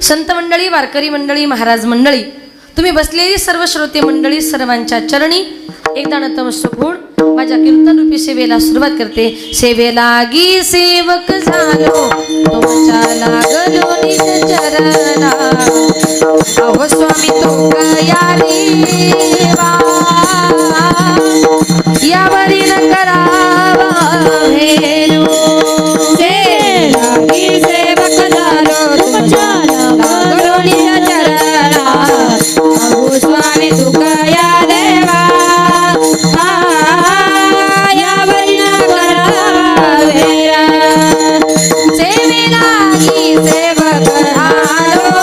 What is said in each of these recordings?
संत मंडळी, वारकरी मंडळी, महाराज मंडळी, तुम्ही बसलेली सर्व श्रोते मंडळी, सर्वांच्या चरणी एकदा नतमस्तक होऊन माझ्या कीर्तन रूपी सेवेला सुरुवात करते. सेवेलागी सेवक झालो तुमच्या लागलो निज चरणा, अहो स्वामी तुमया देवा, यावरी न करावा हेरो. सेवेलागी सेवक झालो तुमच्या लागलो निज चरणा, अहो स्वामी तुमया देवा, यावरी न करावा हेरा. सेवेलागी सेवक झालो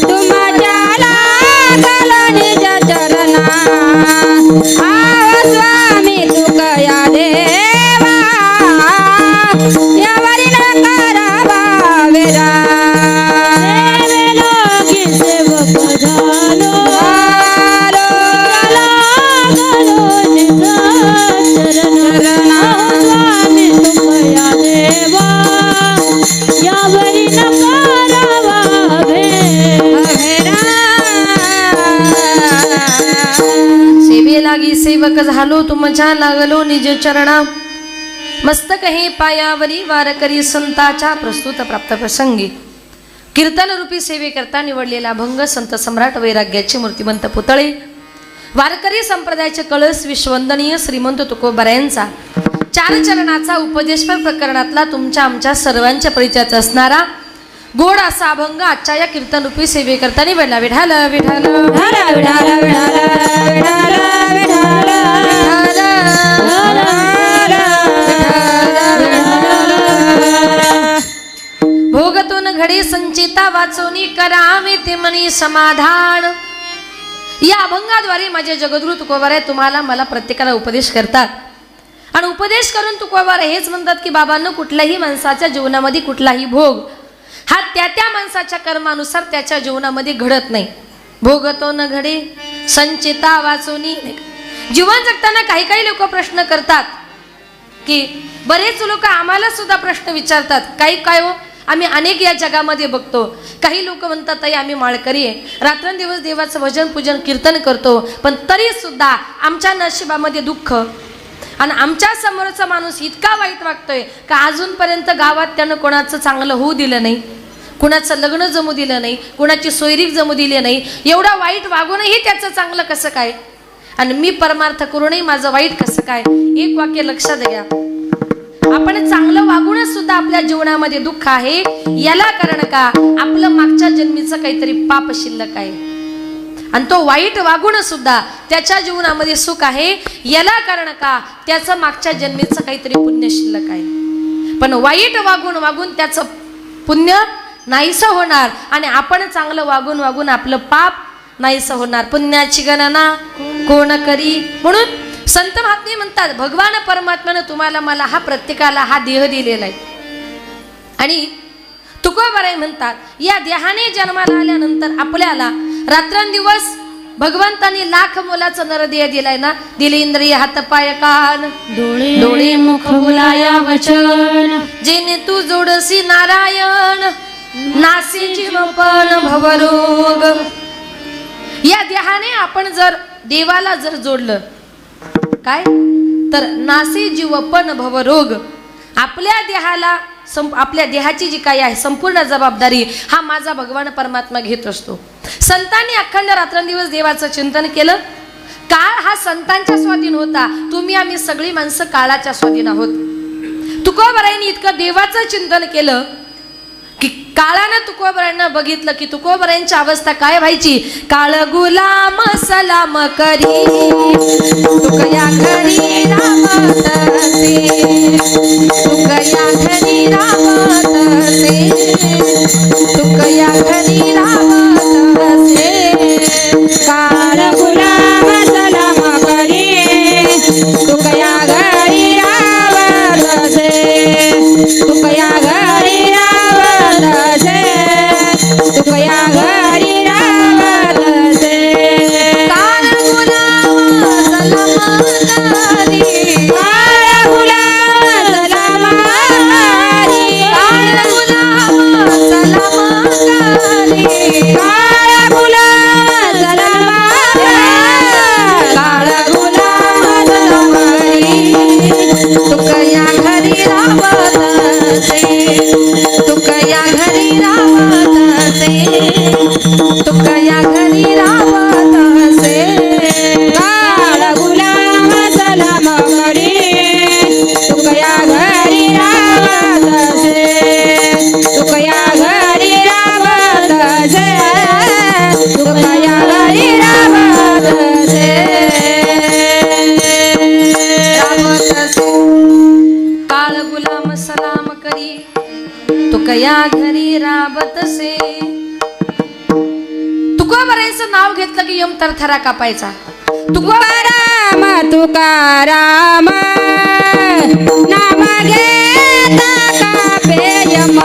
तुमच्या लागलो निज चरणा, अहो स्वामी तुमया देवा, यावरी न करावा हेरा. सेवेलागी सेवक झालो सेवेलागी सेवक झालो तुमच्या लागलो निज चरणा, मस्तक हे पायावरी वारकरी संताच्या प्रस्तुत प्राप्त प्रसंगी कीर्तन रूपी सेवेकरता निवडलेला अभंग संत सम्राट वैराग्याचे मूर्तिमंत पुतळे, वारकरी संप्रदायाचे कळस विश्ववंदनीय श्रीमंत तुकोबारायांचा चार चरणाचा उपदेशपर प्रकरणातला तुमच्या आमच्या सर्वांच्या परिचयाचा असणारा गोड असा अभंग आजच्या या कीर्तन रूपी सेवेकरता निवडला. विठाल विठाल विठाल विठाल विठाल भोगतून घडे संचिता वाचोनी करावे ते मनी समाधान. या अभंगाद्वारे माझे जगद्गुरु तुकोबाराय तुम्हाला मला प्रत्येकाला उपदेश करतात आणि उपदेश करून तुकोबाराय हेच म्हणतात की बाबांनो, कुठल्याही माणसाच्या जीवनामध्ये कुठलाही भोग हा त्या माणसाच्या कर्मानुसार त्याच्या जीवनामध्ये घडत नाही. भोगतो न घडे संचिता वाचोनी. जीवन जगताना काही काही लोक प्रश्न करतात की बरेच लोक आम्हाला सुद्धा प्रश्न विचारतात, काही काय हो आम्ही अनेक या जगामध्ये बघतो. काही लोक म्हणतात ताई आम्ही माळकरी आहे, रात्रंदिवस देवाचं भजन पूजन कीर्तन करतो, पण तरी सुद्धा आमच्या नशिबामध्ये दुःख आणि आमच्या समोरचा माणूस इतका वाईट वागतोय का अजूनपर्यंत गावात त्यानं कोणाचं चांगलं होऊ दिलं नाही, कुणाचं लग्न जमू दिलं नाही, कुणाची सोयरीक जमू दिली नाही. एवढा वाईट वागूनही त्याचं चांगलं कसं काय, आणि मी परमार्थ करूनही माझं वाईट कसं काय. एक वाक्य लक्षात घ्या, आपण चांगलं वागूनच सुद्धा आपल्या जीवनामध्ये दुःख आहे. याला कारण का, आपलं मागच्या जन्मीचं काहीतरी पाप शिल्लक आहे आणि तो वाईट वागून सुद्धा त्याच्या जीवनामध्ये सुख आहे. याला कारण का, त्याचं मागच्या जन्मीचं काहीतरी पुण्य शिल्लक आहे. पण वाईट वागून वागून त्याचं पुण्य नाहीसं होणार आणि आपण चांगलं वागून वागून आपलं पाप नाहीसं होणार. पुण्याची गणना कोण करी. म्हणून संत महात्मे म्हणतात भगवान परमात्म्यानं तुम्हाला मला हा प्रत्येकाला हा देह दिलेला आहे आणि तुकोबाराय म्हणतात या देहाने जन्माला आल्यानंतर आपल्याला रात्रंदिवस भगवंतांनी लाख मोलाचं नरदेह दिलाय ना. दिले इंद्रिय हात पाय कान डोळे मुख बोलाया वचन, जेने तू जोडसी नारायण नासे जीवपण भवरोग. या देहाने आपण जर देवाला जर जोडलं काय तर नासे जीवपण भवरोग. आपल्या देहाला आपल्या देहाची जी काही आहे संपूर्ण जबाबदारी हा माझा भगवान परमात्मा घेत असतो. संतांनी अखंड रात्रंदिवस देवाचं चिंतन केलं. काळ हा संतांच्या स्वाधीन होता, तुम्ही आम्ही सगळी माणसं काळाच्या स्वाधीन आहोत. तुकोबारायांनी इतकं देवाचं चिंतन केलं की काळानं तुकोबारायांना बघितलं की तुकोबारायांची अवस्था काय व्हायची. काळ गुलाम सलाम करी तुकया घरी रामतसे, तुकया घरी रामतसे, तुकया घरी रामतसे. काळ गुलाम सलाम करी तुकया घरी रामतसे, तुकया घरी रामतसे, तुकया घरी रामतसे. काळ गुलाम सलाम करी, काळ गुलाम सलाम करी, काळ गुलाम सलाम घरी राबत असे तुका या घरी राबत असे काळ गुलाम सलाम करी तुकया घरी रावत असे तुकया घरी रावत असे तुकया घरी रावत असे राबत असे काळ गुलाम सलाम करी तुका या घरी राबत असे तुकोबारायांचं नाव घेतलं की यम थरथरा कापायचा तुकाराम तुकाराम नाम घेता कापे यम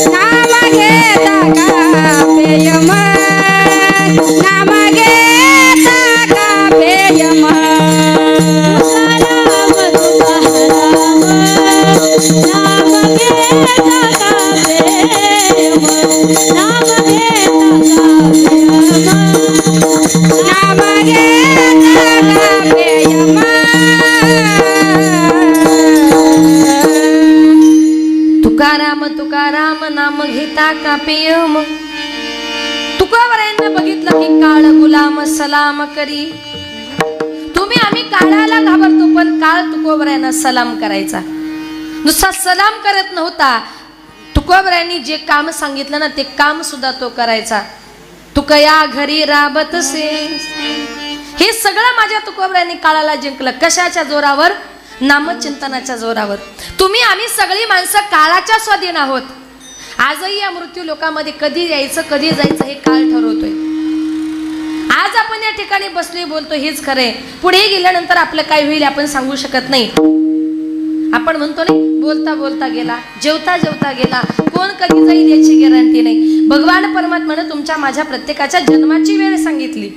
नाम घेता कापे यम नाम घेता कापे यम नाम घेता कापे यम नाम तुकाराम तुकाराम नाम घेता कापे यम तुकोबारायांना बघितलं की काळ गुलाम सलाम करी तुम्ही आम्ही काळाला घाबरतो पण काळ तुकोबारायांना सलाम करायचा नुसता सलाम करत नव्हता तुकोबारायांनी जे काम सांगितलं ना ते काम सुद्धा तो करायचा तुकया घरी राबतसे हे सगळं माझ्या तुकोबारायांनी काळाला जिंकलं कशाच्या जोरावर नामचिंतनाच्या जोरावर तुम्ही आम्ही सगळी माणसं काळाच्या स्वाधीन आहोत आजही या मृत्यू लोकांमध्ये कधी यायचं कधी जायचं हे काळ ठरवतोय आज आपण या ठिकाणी बसलोय बोलतो हेच खरंय पुढे गेल्यानंतर आपलं काय होईल आपण सांगू शकत नाही आपण म्हणतो नाही बोलता बोलता गेला जेवता जेवता गेला कोण कधी जाईल याची गॅरंटी नाही भगवान परमात्म्याने तुमच्या माझ्या प्रत्येकाच्या जन्माची वेळ सांगितली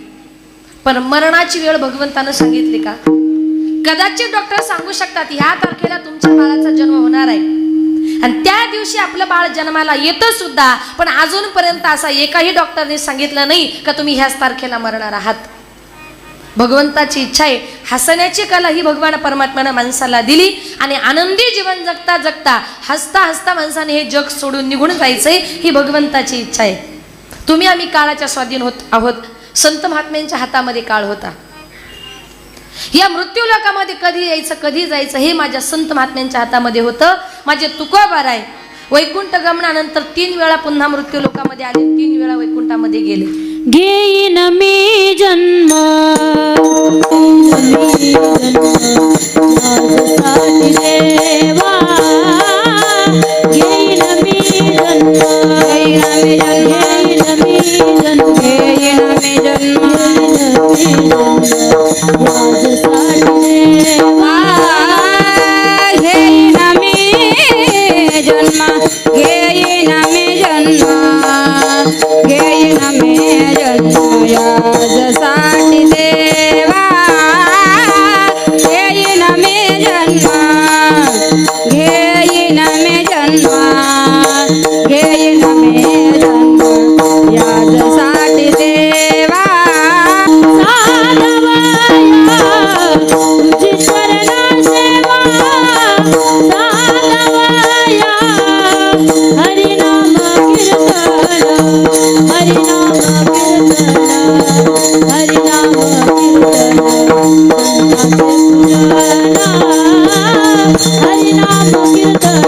पण मरणाची वेळ भगवंतानं सांगितली का कदाचित डॉक्टर सांगू शकतात ह्या तारखेला तुमच्या बाळाचा जन्म होणार आहे आणि त्या दिवशी आपलं बाळ जन्माला येतं सुद्धा पण अजूनपर्यंत असा एकाही डॉक्टरने सांगितलं नाही का तुम्ही ह्याच तारखेला मरणार आहात भगवंताची इच्छा आहे हसण्याची कला ही भगवान परमात्म्याने माणसाला दिली आणि आनंदी जीवन जगता जगता हसता हसता माणसाने हे जग सोडून निघून जायचंय ही भगवंताची इच्छा आहे तुम्ही आम्ही काळाच्या स्वाधीन आहोत संत महात्म्यांच्या हातामध्ये काळ होता या मृत्यू लोकांमध्ये कधी यायचं कधी जायचं हे माझ्या संत महात्म्यांच्या हातामध्ये होतं माझे तुकोबाराय वैकुंठ गमनानंतर 3 वेळा पुन्हा मृत्यू लोकांमध्ये आले 3 वेळा वैकुंठामध्ये गेले घेईन मी जन्म माझ्यासाठी देवा घेईन मी जन्म घेईन मी जन्म घेईन मी जन्म माझ्यासाठी देवा घेईन मी जन्म घेईन मी जन्म घेईन मी जन्म यासाठी देवा घेईन मी जन्म घेईन मी जन्म घेईन मी जन्म यासाठी देवा साधवया तुझी चरण सेवा साधवया हरिनाम कीर्तन हरिनाम कीर्तन हरिनाम कीर्तन हरिनाम कीर्तन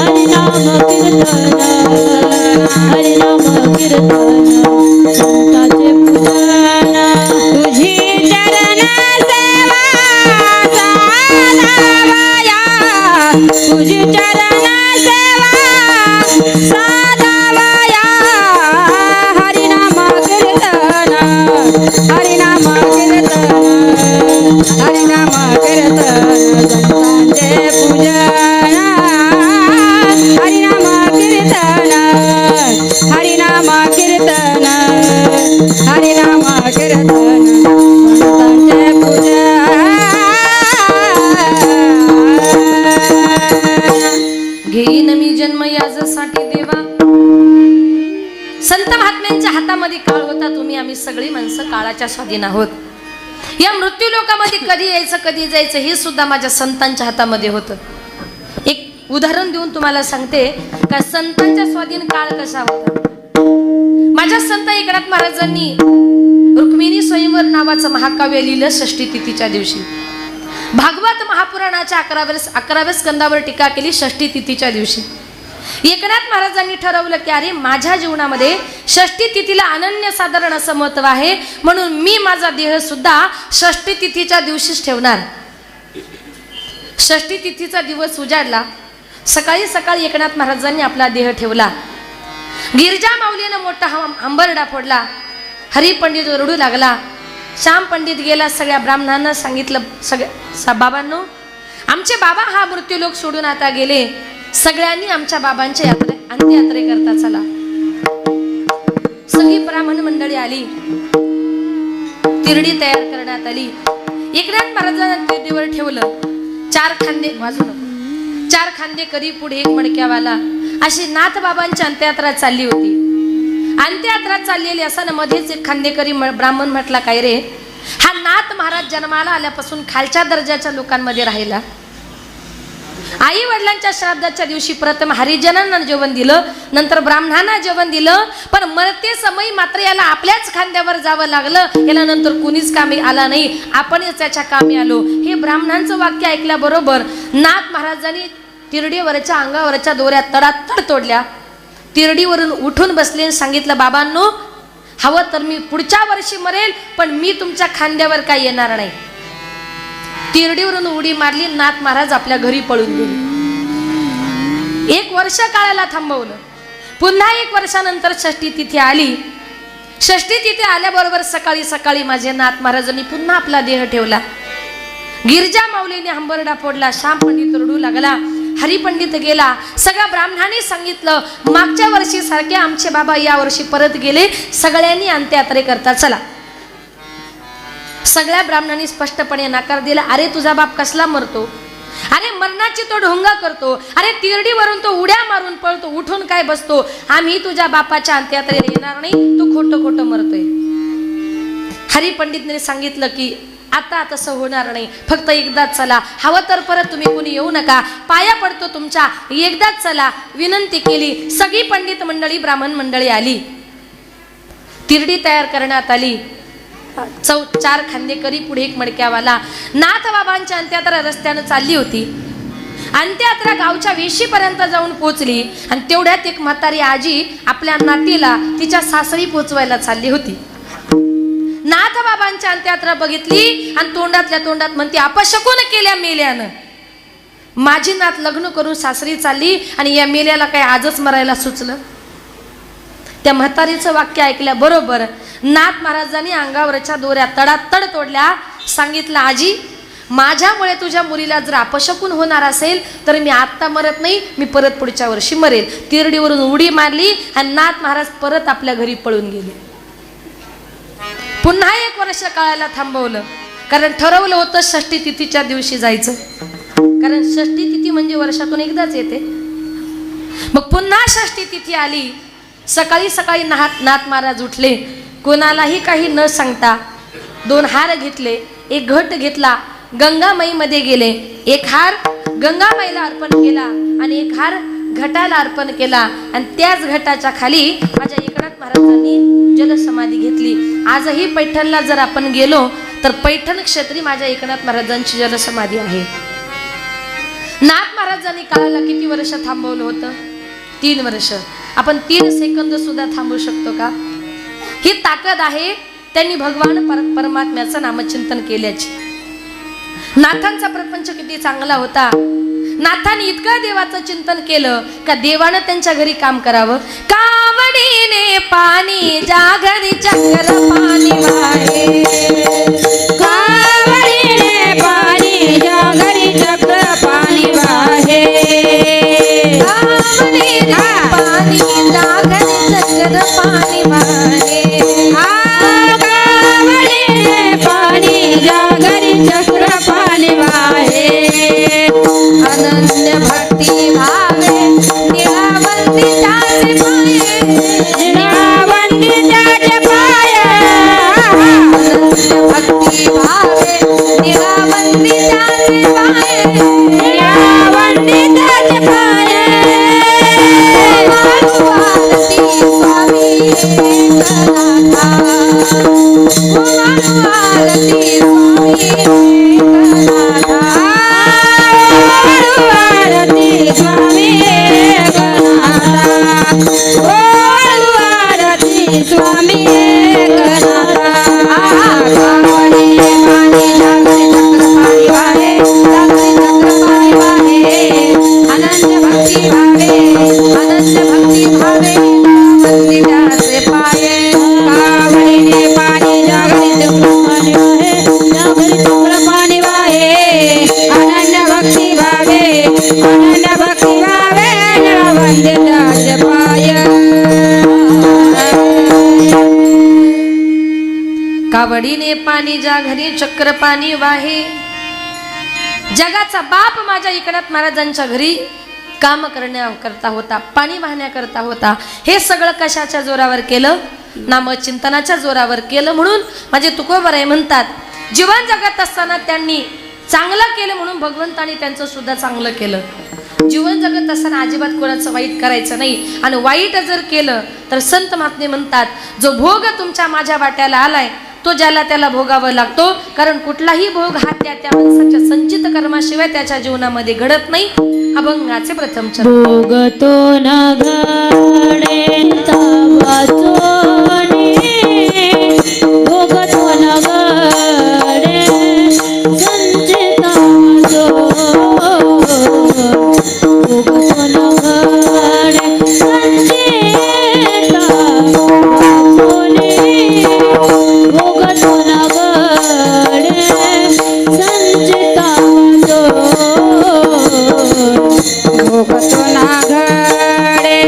हरिनाम कीर्तन संतांचे पूजन तुझी चरण सेवा साधवया तुझी चरण सेवा साधवया हरिनाम कीर्तन हरिनाम कीर्तन हरिनाम कीर्तन संतांचे पूजन हरिनाम कीर्तन हरिनाम कीर्तन हरिनाम कीर्तन संतांचे पूजन घेईन मी जन्म यासाठी देवा संत महात्म्यांच्या हातामध्ये काळ होता तुम्ही आम्ही सगळी माणसं काळाच्या स्वाधीन आहोत या मृत्यू लोकांमध्ये कधी यायचं कधी जायचं हे सुद्धा माझ्या संतांच्या हातामध्ये होतं एक उदाहरण देऊन तुम्हाला सांगते का संतांच्या स्वाधीन काळ कसा होता. माझ्या संत एकनाथ महाराजांनी रुक्मिणी स्वयंवर नावाचं महाकाव्य लिहिलं षष्ठी तिथीच्या दिवशी. भागवत महापुराणाच्या 11व्या स्कंदावर टीका केली षष्ठी तिथीच्या दिवशी. एकनाथ महाराजांनी ठरवलं की अरे माझ्या जीवनामध्ये षष्ठी तिथीला अनन्यसाधारण असं महत्व आहे, म्हणून मी माझा देह सुद्धा षष्ठी तिथीच्या दिवशीच ठेवणार. षष्ठी तिथीचा दिवस उजाडला. सकाळी सकाळी एकनाथ महाराजांनी आपला देह ठेवला. गिरजा माऊलीनं मोठा हंबरडा फोडला. हरिपंडित ओरडू लागला. श्याम पंडित गेला. सगळ्या ब्राह्मणांना सांगितलं, सगळ्या बाबांनो, आमचे बाबा हा मृत्यूलोक सोडून आता गेले. सगळ्यांनी आमच्या बाबांच्या अंत्ययात्रे करता चला. सगळी ब्राह्मण मंडळी आली. तिरडी तयार करण्यात आली. एकनाथ महाराजांना तिरडीवर ठेवलं. 4 खांदे वाजू नको, 4 खांदे करी पुढे एक मडक्यावाला, अशी नाथ बाबांची अंत्ययात्रा चालली होती. अंत्ययात्रा चाललेली असताना मध्येच एक खांदेकरी ब्राह्मण म्हटला, काय रे, हा नाथ महाराज जन्माला आल्यापासून खालच्या दर्जाच्या लोकांमध्ये राहिला. आई वडिलांच्या श्राद्धाच्या दिवशी प्रथम हरिजनांना जेवण दिलं, नंतर ब्राह्मणांना जेवण दिलं, पण मरते समयी मात्र याला आपल्याच खांद्यावर जावं लागलं. याला नंतर कुणीच कामी आला नाही, आपणच त्याच्या कामी आलो. हे ब्राह्मणांचं वाक्य ऐकल्याबरोबर नाथ महाराजांनी तिरडीवरच्या अंगावरच्या दोऱ्या तडातड तोडल्या. तिरडीवरून उठून बसले आणि सांगितलं, बाबांनो, हवं तर मी पुढच्या वर्षी मरेल, पण मी तुमच्या खांद्यावर काय येणार नाही. तिरडीवरून उडी मारली. नाथ महाराज आपल्या घरी पळून गेले. 1 वर्ष काळाला थांबवलं. पुन्हा 1 वर्षानंतर षष्ठी तिथी आली. षष्ठी तिथी आल्याबरोबर सकाळी सकाळी माझे नाथ महाराजांनी पुन्हा आपला देह ठेवला. गिरजा माऊलीने हंबरडा फोडला. श्याम पंडित रडू लागला. हरिपंडित गेला. सगळ्या ब्राह्मणांनी सांगितलं, मागच्या वर्षी सारखे आमचे बाबा या वर्षी परत गेले. सगळ्यांनी अंत्ययात्रे करता चला. सगळ्या ब्राह्मणांनी स्पष्टपणे नकार दिला. अरे तुझा बाप कसला मरतो, अरे मरणाची तो ढोंगा करतो, अरे तिरडीवरून तो उड्या मारून पळतो, उठून काय बसतो, आम्ही तुझ्या बापाच्या अंत्ययात्रेला येणार नाही, तू खोटं खोटं मरतोय. हरिपंडितने सांगितलं की आता तसं होणार नाही, फक्त एकदाच चला, हवं तर परत तुम्ही कोणी येऊ नका, पाया पडतो तुमच्या, एकदाच चला, विनंती केली. सगळी पंडित मंडळी ब्राह्मण मंडळी आली. तिरडी तयार करण्यात आली. 4 खांदेकरी पुढे एक मडक्यावाला. नाथ बाबांच्या अंत्ययात्रा रस्त्यानं चालली होती. अंत्ययात्रा गावच्या वेशीपर्यंत जाऊन पोहोचली आणि तेवढ्यात एक म्हातारी आजी आपल्या नातीला तिच्या सासरी पोचवायला चालली होती. नाथ बाबांच्या अंत्ययात्रा बघितली आणि तोंडातल्या तोंडात म्हणते, अपशकुन केल्या मेल्यानं. माझी नात लग्न करून सासरी चालली आणि या मेल्याला काय आजच मरायला सुचलं. त्या म्हातारीचं वाक्य ऐकल्या बरोबर नाथ महाराजांनी अंगावरच्या दोऱ्या तडातड तोडल्या. सांगितलं, आजी, माझ्यामुळे तुझ्या मुलीला जर अपशकुन होणार असेल तर मी आत्ता मरत नाही, मी परत पुढच्या वर्षी मरेल. तिरडीवरून उडी मारली आणि नाथ महाराज परत आपल्या घरी पळून गेले. पुन्हा 1 वर्ष काळाला थांबवलं, कारण ठरवलं होतं षष्ठी तिथीच्या दिवशी जायचं, कारण षष्ठी तिथी म्हणजे वर्षातून एकदाच येते. मग पुन्हा षष्ठी तिथी आली. सकाळी सकाळी नाथ महाराज उठले. कोणालाही काही न सांगता 2 हार घेतले, 1 घट घेतला, गंगामाईमध्ये गेले. 1 हार गंगामाईला अर्पण केला आणि 1 हार घटाला अर्पण केला आणि त्याच घटाच्या खाली माझ्या एकनाथ महाराजांनी जलसमाधी घेतली. आजही पैठणला जर आपण गेलो तर पैठण क्षेत्री माझ्या एकनाथ महाराजांची जलसमाधी आहे. नाथ महाराजांनी काळाला किती वर्ष थांबवलं होतं? 3 वर्ष. आपण 3 सेकंद सुद्धा थांबू शकतो का? ही ताकद आहे त्यांनी भगवान परमात्म्याचं नामचिंतन केल्याची. नाथांचा प्रपंच किती चांगला होता. नाथांनी इतकं देवाचं चिंतन केलं का देवानं त्यांच्या घरी काम करावं. कावडीने पाणी जागरी चक्र पाणी वाहे, कावडीने पाणी जागरी चक्र पाणी वाहे, कावडीने पाणी जागरी चक्र पाणी वाहे, कावडीने पाणी जागरी चक्र पाणी वाहे. अनन्य भक्ती भावे निळावंती त्याचे पाये, निळावंती त्याचे पाये, अनन्य भक्ती भावे निळावंती त्याचे पाये, निळावंती त्याचे पाये. आवडीने पाणी ज्या घरी चक्र पाणी वाहे. जगाचा बाप माझ्या एकनाथ महाराजांच्या घरी काम करण्याकरता होता, पाणी वाहण्याकरता होता. हे सगळं कशाच्या जोरावर केलं? नामचिंतनाच्या जोरावर केलं. म्हणून माझे तुकोबराय म्हणतात, जीवन जगत असताना त्यांनी चांगलं केलं म्हणून भगवंताने त्यांचं सुद्धा चांगलं केलं. जीवन जगत असताना अजिबात कोणाचं वाईट करायचं नाही. आणि वाईट जर केलं तर संत महात्मे म्हणतात, जो भोग तुमच्या माझ्या वाट्याला आलाय तो ज्याला त्याला भोगावं लागतो. कारण कुठलाही भोग हा त्या माणसाच्या संचित कर्माशिवाय त्याच्या जीवनामध्ये घडत नाही. अभंगाचे प्रथम चरण. भोगतो न घडे वाचोनी, भोगतो न घडे संचिता वाचो, भोगतो न घडे संचिता वाचोनी, भोगतो न घडे संचिता वाचो, भोगतो ना घडे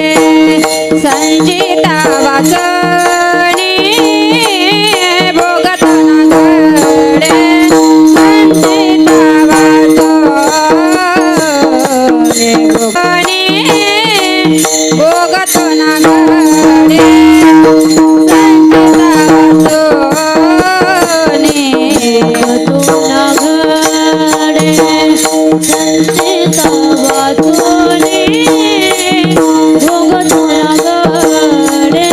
संचिता वाचनी, भोगतो ना घडे संचिता वाचनी, भोगतो ना घडे संचिता वाचनी, भोगतो ना घडे संचिता वाचोनी, भोगतो ना घडे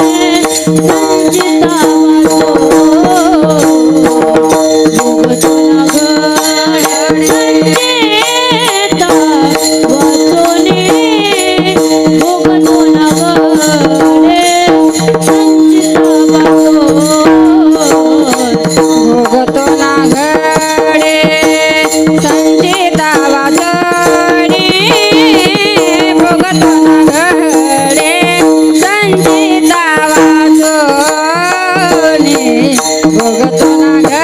संचिता वाचो, भोगतो ना घडे संचिता वाचोनी, भोगतो ना घडे संचिता वाचो, भोगतो ना घडे संचिता वाचनी, भोगतो ना घडे संचिता वाचनी, भोगतो ना घडे संचिता वाचनी, भोगतो ना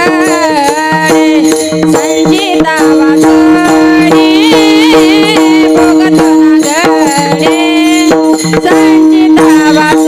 घडे संचिता वाचनी.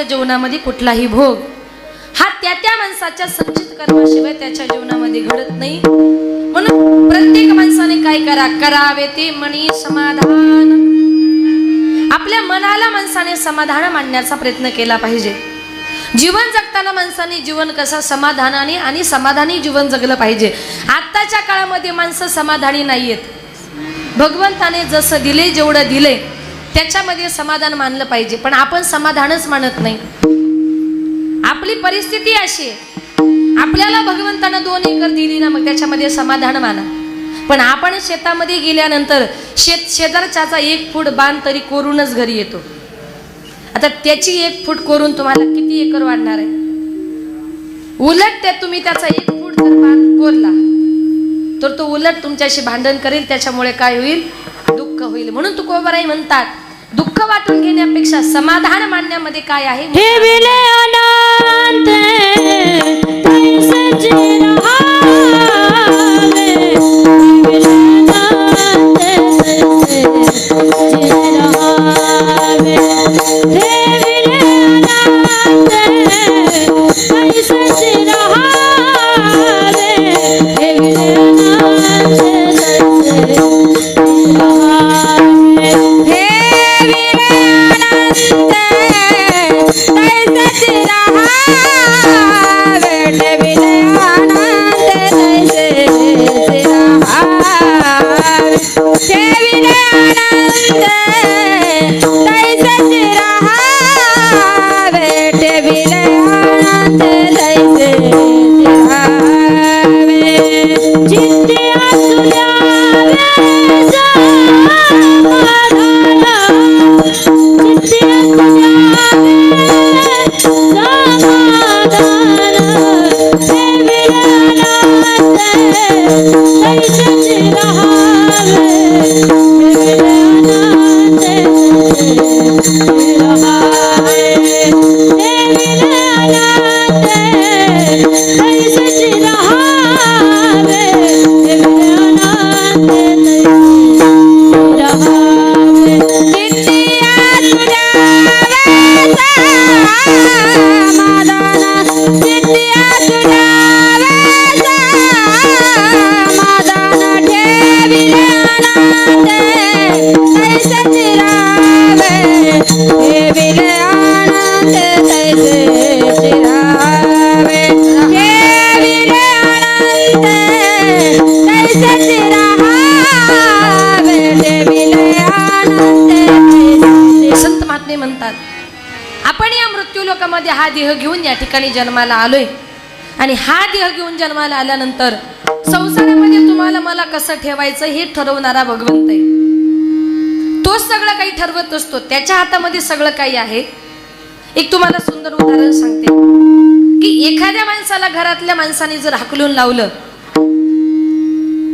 जीवनामध्ये कुठलाही भोग हा त्या माणसाच्या संचित कर्माशिवाय त्याच्या जीवनामध्ये घडत नाही. म्हणून प्रत्येक माणसाने काय करावे ते मनी समाधान. आपल्या मनाला माणसाने समाधान मानण्याचा प्रयत्न केला पाहिजे. जीवन जगताना माणसाने जीवन कसं समाधानाने आणि समाधानी जीवन जगलं पाहिजे. आत्ताच्या काळामध्ये माणसं समाधानी नाहीयेत. भगवंताने जसं दिले जेवढं दिले त्याच्यामध्ये समाधान मानलं पाहिजे. पण आपण समाधानच मानत नाही. आपली परिस्थिती अशी आहे, आपल्याला भगवंतानं 2 एकर दिली ना, मग त्याच्यामध्ये समाधान माना. पण आपण शेतामध्ये गेल्यानंतर शेजारच्याचा 1 फूट बांध तरी कोरूनच घरी येतो. आता त्याची 1 फूट कोरून तुम्हाला किती एकर वाढणार आहे? उलट त्या तुम्ही त्याचा 1 फूट जर बांध कोरला तर तो उलट तुमच्याशी भांडण करेल. त्याच्यामुळे काय होईल? दुःख होईल. म्हणून तुकोबाराई म्हणतात, दुःख वाटून घेण्यापेक्षा समाधान मानण्यामध्ये काय आहे? ठेविले अनंत तैसेच रहावे, ठेविले अनंत तैसेच रहावे, ठेविले अनंत तैसेच रहावे, ठेविले अनंत तैसेच रहावे, ठेविले अनंत तैसेच रहावे, ठेविले अनंत तैसेच रहावे, ठेविले अनंत तैसेच रहावे, जिथे असू द्यावे समाधान, जिथे असू द्यावे समाधान, ठेविले अनंत तैसेच रहावे, ठेविले अनंत तैसेच रहावे, ठेविले अनंत तैसेच रहावे, ठेविले अनंत तैसेच रहावे, जिथे असू द्यावे समाधान, जिथे असू द्यावे समाधान, ठेविले अनंत तैसेच रहावे, ठेविले अनंत तैसेच रहावे, ठेविले अनंत तैसेच रहावे, ठेविले अनंत तैसेच. संत महात्मे म्हणतात, आपण या मृत्यू लोकामध्ये हा देह घेऊन या ठिकाणी जन्माला आलोय. आणि हा देह घेऊन जन्माला आल्यानंतर संसारामध्ये तुम्हाला मला कसं ठेवायचं हे ठरवणारा भगवंत आहे. तोच सगळं काही ठरवत असतो. त्याच्या हातामध्ये सगळं काही आहे. एक तुम्हाला सुंदर उदाहरण सांगते की एखाद्या माणसाला घरातल्या माणसाने जर हाकलून लावलं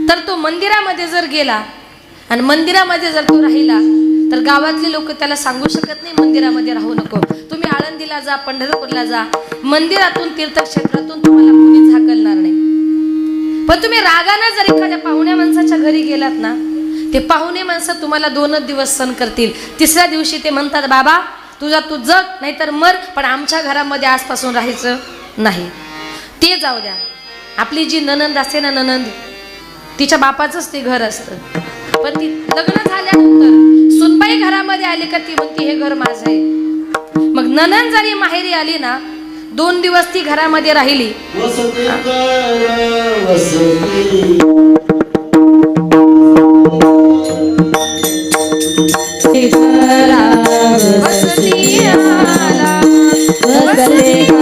तर तो मंदिरामध्ये जर गेला आणि मंदिरामध्ये जर तो राहिला तर गावातले लोक त्याला सांगू शकत नाही मंदिरामध्ये राहू नको. तुम्ही आळंदीला जा, पंढरपूरला जा, मंदिरातून तीर्थक्षेत्रातून तुम्हाला कोणीच हाकलणार नाही. पण तुम्ही रागानं जर एखाद्या पाहुण्या माणसाच्या घरी गेलात ना, ते पाहुणे माणसं तुम्हाला 2च दिवस सण करतील. 3ऱ्या दिवशी ते म्हणतात, बाबा तुझा तू जग नाहीतर मर, पण आमच्या घरामध्ये आजपासून राहायचं नाही. ते जाऊ द्या, आपली जी ननंद असते ना, ननंद तिच्या बापाचंच ते घर असतं. पण ती लग्न झाल्यानंतर सुनबाई घरामध्ये आली का ती म्हणते हे घर माझं आहे. मग ननंद जरी माहेरी आली ना, 2 दिवस ती घरामध्ये राहिली, वसती आला, वसती आला, वसती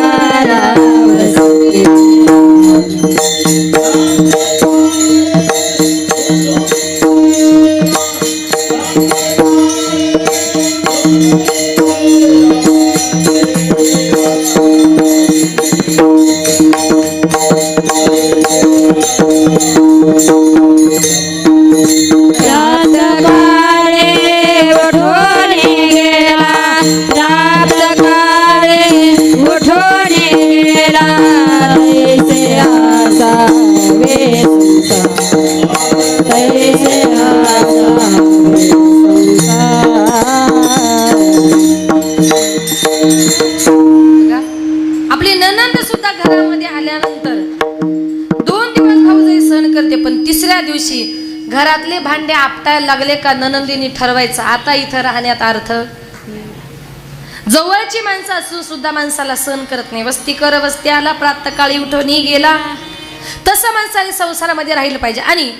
आपली ननंद सुद्धा घरामध्ये आल्यानंतर 2 दिवस भाऊजाई सहन करते. पण 3ऱ्या दिवशी घरातले भांडे आपटायला लागले का ननंदीने ठरवायचं आता इथं राहण्यात अर्थ. जवळची माणसं असून सुद्धा माणसाला सहन करत नाही. वस्ती कर वस्ती आला, प्रातःकाळी उठून गेला. तसं माणसाने संसारामध्ये राहिलं पाहिजे. आणि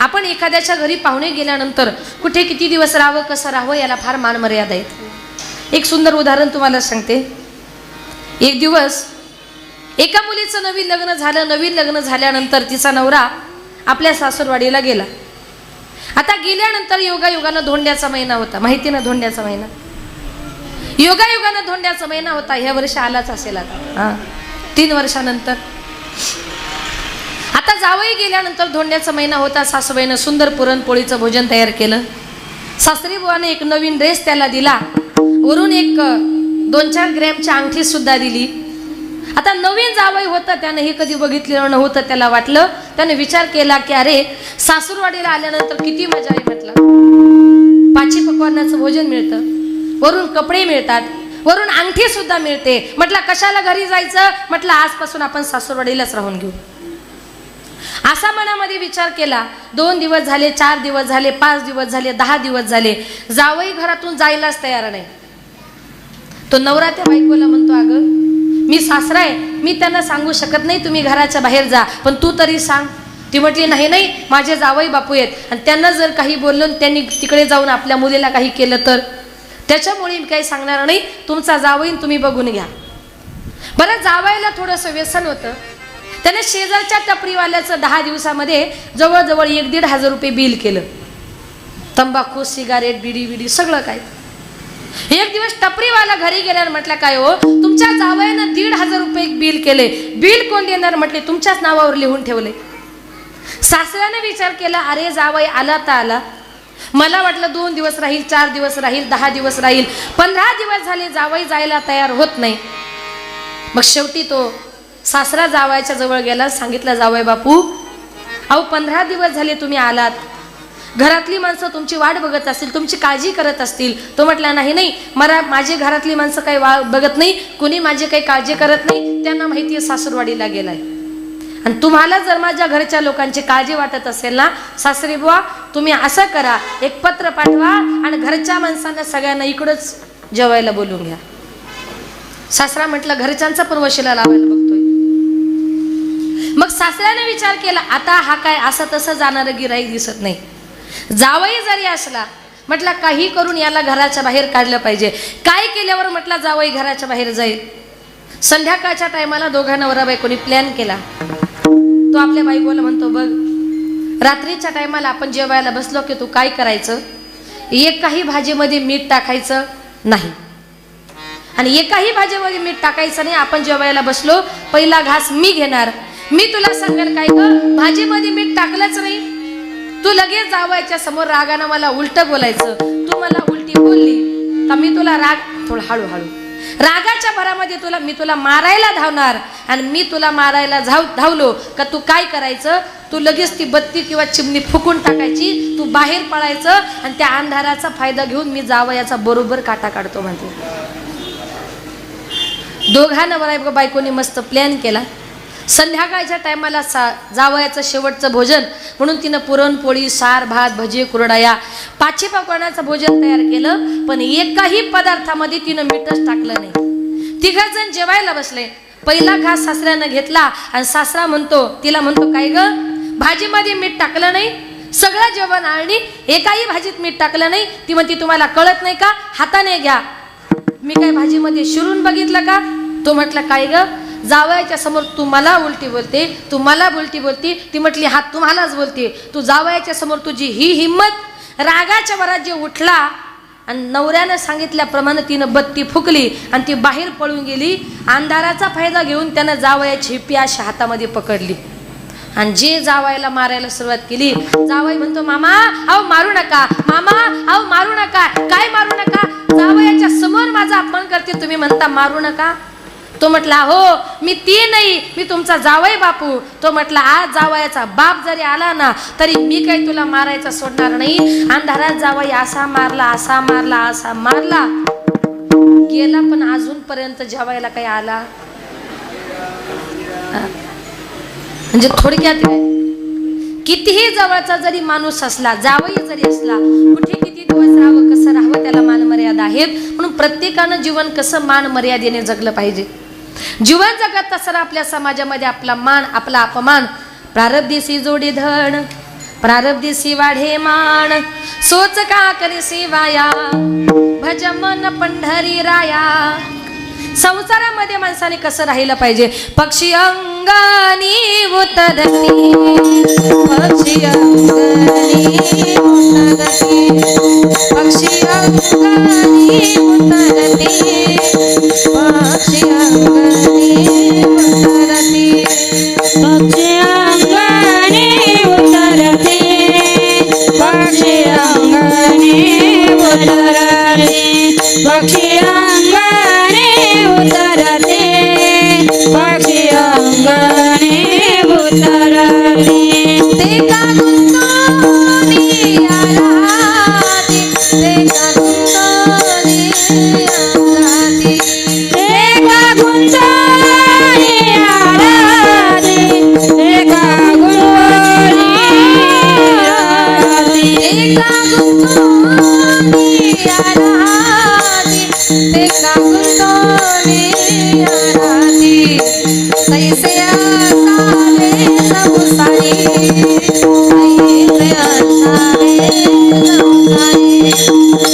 आपण एखाद्याच्या घरी पाहुणे गेल्यानंतर कुठे किती दिवस राहावं, कसं राहावं, याला फार मान मर्यादा आहेत. एक सुंदर उदाहरण तुम्हाला सांगते. एक दिवस एका मुलीचं नवीन लग्न झालं. नवीन लग्न झाल्यानंतर तिचा नवरा आपल्या सासूरवाडीला गेला. आता गेल्यानंतर योगायोगानं धोंड्याचा महिना होता. माहिती ना धोंड्याचा महिना? योगायोगानं धोंड्याचा महिना होता. ह्या वर्षी आलाच असेल आता 3 वर्षानंतर. आता जावई गेल्यानंतर धोंड्याचा महिना होता. सासूबाईनं सुंदर पुरणपोळीचं भोजन तयार केलं. सासरी बुवाने एक नवीन ड्रेस त्याला दिला. वरून एक 2-4 ग्रॅमची अंगठी सुद्धा दिली. आता नवीन जावई होतं, त्यानं हे कधी बघितलेलं नव्हतं. त्याला वाटलं, त्याने विचार केला की अरे सासूरवाडीला आल्यानंतर किती मजा आहे. म्हटलं 5 पक्वान्नाचं भोजन मिळतं, वरून कपडे मिळतात, वरून अंगठी सुद्धा मिळते. म्हटलं कशाला घरी जायचं. म्हटलं आजपासून आपण सासूरवाडीलाच राहून घेऊ. असा मनामध्ये विचार केला. 2 दिवस झाले, 4 दिवस झाले, 5 दिवस झाले, 10 दिवस झाले. जावई घरातून जायलाच तयार नाही. तो नवरा त्या बायकोला म्हणतो, अगं मी सासरा आहे, मी त्यांना सांगू शकत नाही तुम्ही घराच्या बाहेर जा, पण तू तरी सांग. ती म्हटली नाही नाही, माझे जावई बापू आहेत आणि त्यांना जर काही बोललो, त्यांनी तिकडे जाऊन आपल्या मुलीला काही केलं तर त्याच्यामुळे मी काही सांगणार नाही. तुमचा जावई तुम्ही बघून घ्या. बरं, जावईला थोडंसं व्यसन होतं. त्याने शेजारच्या टपरीवाल्याचं 10 दिवसामध्ये जवळजवळ 1-1.5 रुपये बिल केलं. तंबाखू, सिगारेट, बिडी सगळं काय. एक दिवस टपरीवाला घरी गेल्यावर म्हटलं, काय हो तुमच्या जावयानं 1.5 रुपये बिल केले. बिल कोण देणार. म्हटले तुमच्याच नावावर लिहून ठेवले. सासऱ्याने विचार केला, अरे जावई आला तर आला, मला वाटलं 2 दिवस राहील, 4 दिवस राहील, 10 दिवस राहील, 15 दिवस झाले जावई जायला तयार होत नाही. मग शेवटी तो सासरा जावयाच्या जवळ गेला. सांगितलं, जावई बापू अहो 15 दिवस झाले तुम्ही आलात, घरातली माणसं तुमची वाट बघत असतील, तुमची काळजी करत असतील. तो म्हटला नाही नाही, माझी घरातली माणसं काही बघत नाही, कुणी माझी काही काळजी करत नाही, त्यांना माहिती आहे सासूरवाडीला गेलाय. आणि तुम्हाला जर माझ्या घरच्या लोकांची काळजी वाटत असेल ना सासरी बुवा, तुम्ही असं करा, एक पत्र पाठवा आणि घरच्या माणसांना सगळ्यांना इकडंच जेवायला बोलून घ्या. सासरा म्हटलं घरच्यांचा पण वशिला लावायला बघतोय. मग सासऱ्याने विचार केला, आता हा काय असं तसं जाणारं गिराईक दिसत नाही. जावई जरी असला, म्हटलं काही करून याला घराच्या बाहेर काढलं पाहिजे. काय केल्यावर म्हटलं जावई घराच्या बाहेर जाईल. संध्याकाळच्या टायमाला दोघा नवरा बायकोनी प्लॅन केला. तो आपल्या बायकोला म्हणतो, बघ रात्रीच्या टायमाला आपण जेवायला बसलो की तू काय करायचं, एकाही भाजीमध्ये मीठ टाकायचं नाही आणि एकाही भाजीमध्ये मीठ टाकायचं नाही. आपण जेवायला बसलो, पहिला घास मी घेणार, मी तुला सांगेल काय ग भाजीमध्ये मीठ टाकलंच नाही, तू लगेच जावयाच्या समोर रागानं मला उलट बोलायचं. तू मला उलटी बोलली का मी तुला थोडं हळूहळू रागाच्या भरामध्ये मी तुला मारायला धावणार आणि मी तुला मारायला धावलो का तू काय करायचं, तू लगेच ती बत्ती किंवा चिमणी फुकून टाकायची, तू बाहेर पळायचं आणि त्या अंधाराचा फायदा घेऊन मी जावयाचा बरोबर काटा काढतो म्हणते. दोघा नवरा बायकोनी मस्त प्लॅन केला. संध्याकाळच्या टायमाला जावयाचं शेवटचं भोजन म्हणून तिनं पुरणपोळी, सार, भात, भजी, कुरडया 5 पक्वान्नाचं भोजन तयार केलं. पण एकाही पदार्थामध्ये तिनं मीठच टाकलं नाही. 3 जण जेवायला बसले. पहिला घास सासऱ्यानं घेतला आणि सासरा तिला म्हणतो काय ग भाजीमध्ये मीठ टाकलं नाही, सगळं जेवण आळणी, एकाही भाजीत मीठ टाकलं नाही. ती म्हणती तुम्हाला कळत नाही का, हाताने घ्या. मी काय भाजीमध्ये शिरून बघितलं का. तो म्हटलं काय ग जावयाच्या समोर तू मला उलटी बोलते, तू मला उलटी बोलती. ती म्हटली हा तुम्हालाच बोलते. तू जावयाच्या समोर तुझी ही हिम्मत. रागाच्या वरात जे उठला आणि नवऱ्यानं सांगितल्याप्रमाणे तिनं बत्ती फुकली आणि ती बाहेर पळून गेली. अंधाराचा फायदा घेऊन त्यानं जावयाची प्याश हातामध्ये पकडली आणि जे जावयाला मारायला सुरुवात केली. जावई म्हणतो मामा अहो मारू नका, मामा अहो मारू नका. काय मारू नका, जावयाच्या समोर माझा अपमान करते, तुम्ही म्हणता मारू नका. तो म्हटला हो मी ती नाही, मी तुमचा जावई बापू. तो म्हटला आज जावयाचा बाप जरी आला ना तरी मी काही तुला मारायचं सोडणार नाही. अंधारात जावई असा मारला, असा मारला, असा मारला गेला, पण अजूनपर्यंत जेवायला काही आला. म्हणजे थोडक्यात कितीही जवळचा जरी माणूस असला, जावई जरी असला, कुठे किती दिवस राहावं, कसं राहावं, त्याला मान मर्यादा आहेत. म्हणून प्रत्येकानं जीवन कसं मान मर्यादेने जगलं पाहिजे. जीवन जगत असताना आपल्या समाजामध्ये आपला मान, आपला अपमान, प्रारब्धीसी जोडी धन, प्रारब्धीसी वाढे मान सोच का करीसी वाया भज मन पंढरी राया. संसारामध्ये माणसाने कसं राहिलं पाहिजे? पक्षी अंगणी उतरती, पक्षी अंगणी उतरती, पक्षी अंगणी उतरती, पक्षी अंगणी उतरती, पक्षी अंगणी उतरते, पक्षी अंगणी उतरते, पक्षी अंगणी उतरते, पक्षी अंगणी उतरते. ते का गुंतोनी आराधी, ते का गुंतोनी आराधी, ते का गुंतोनी आराधी, ते का गुंतोनी आराधी, ते का गुंतोनी आराधी, ते का गुंतोनी आराधी. तैसे असावे संसारी, तैसे असावे संसारी,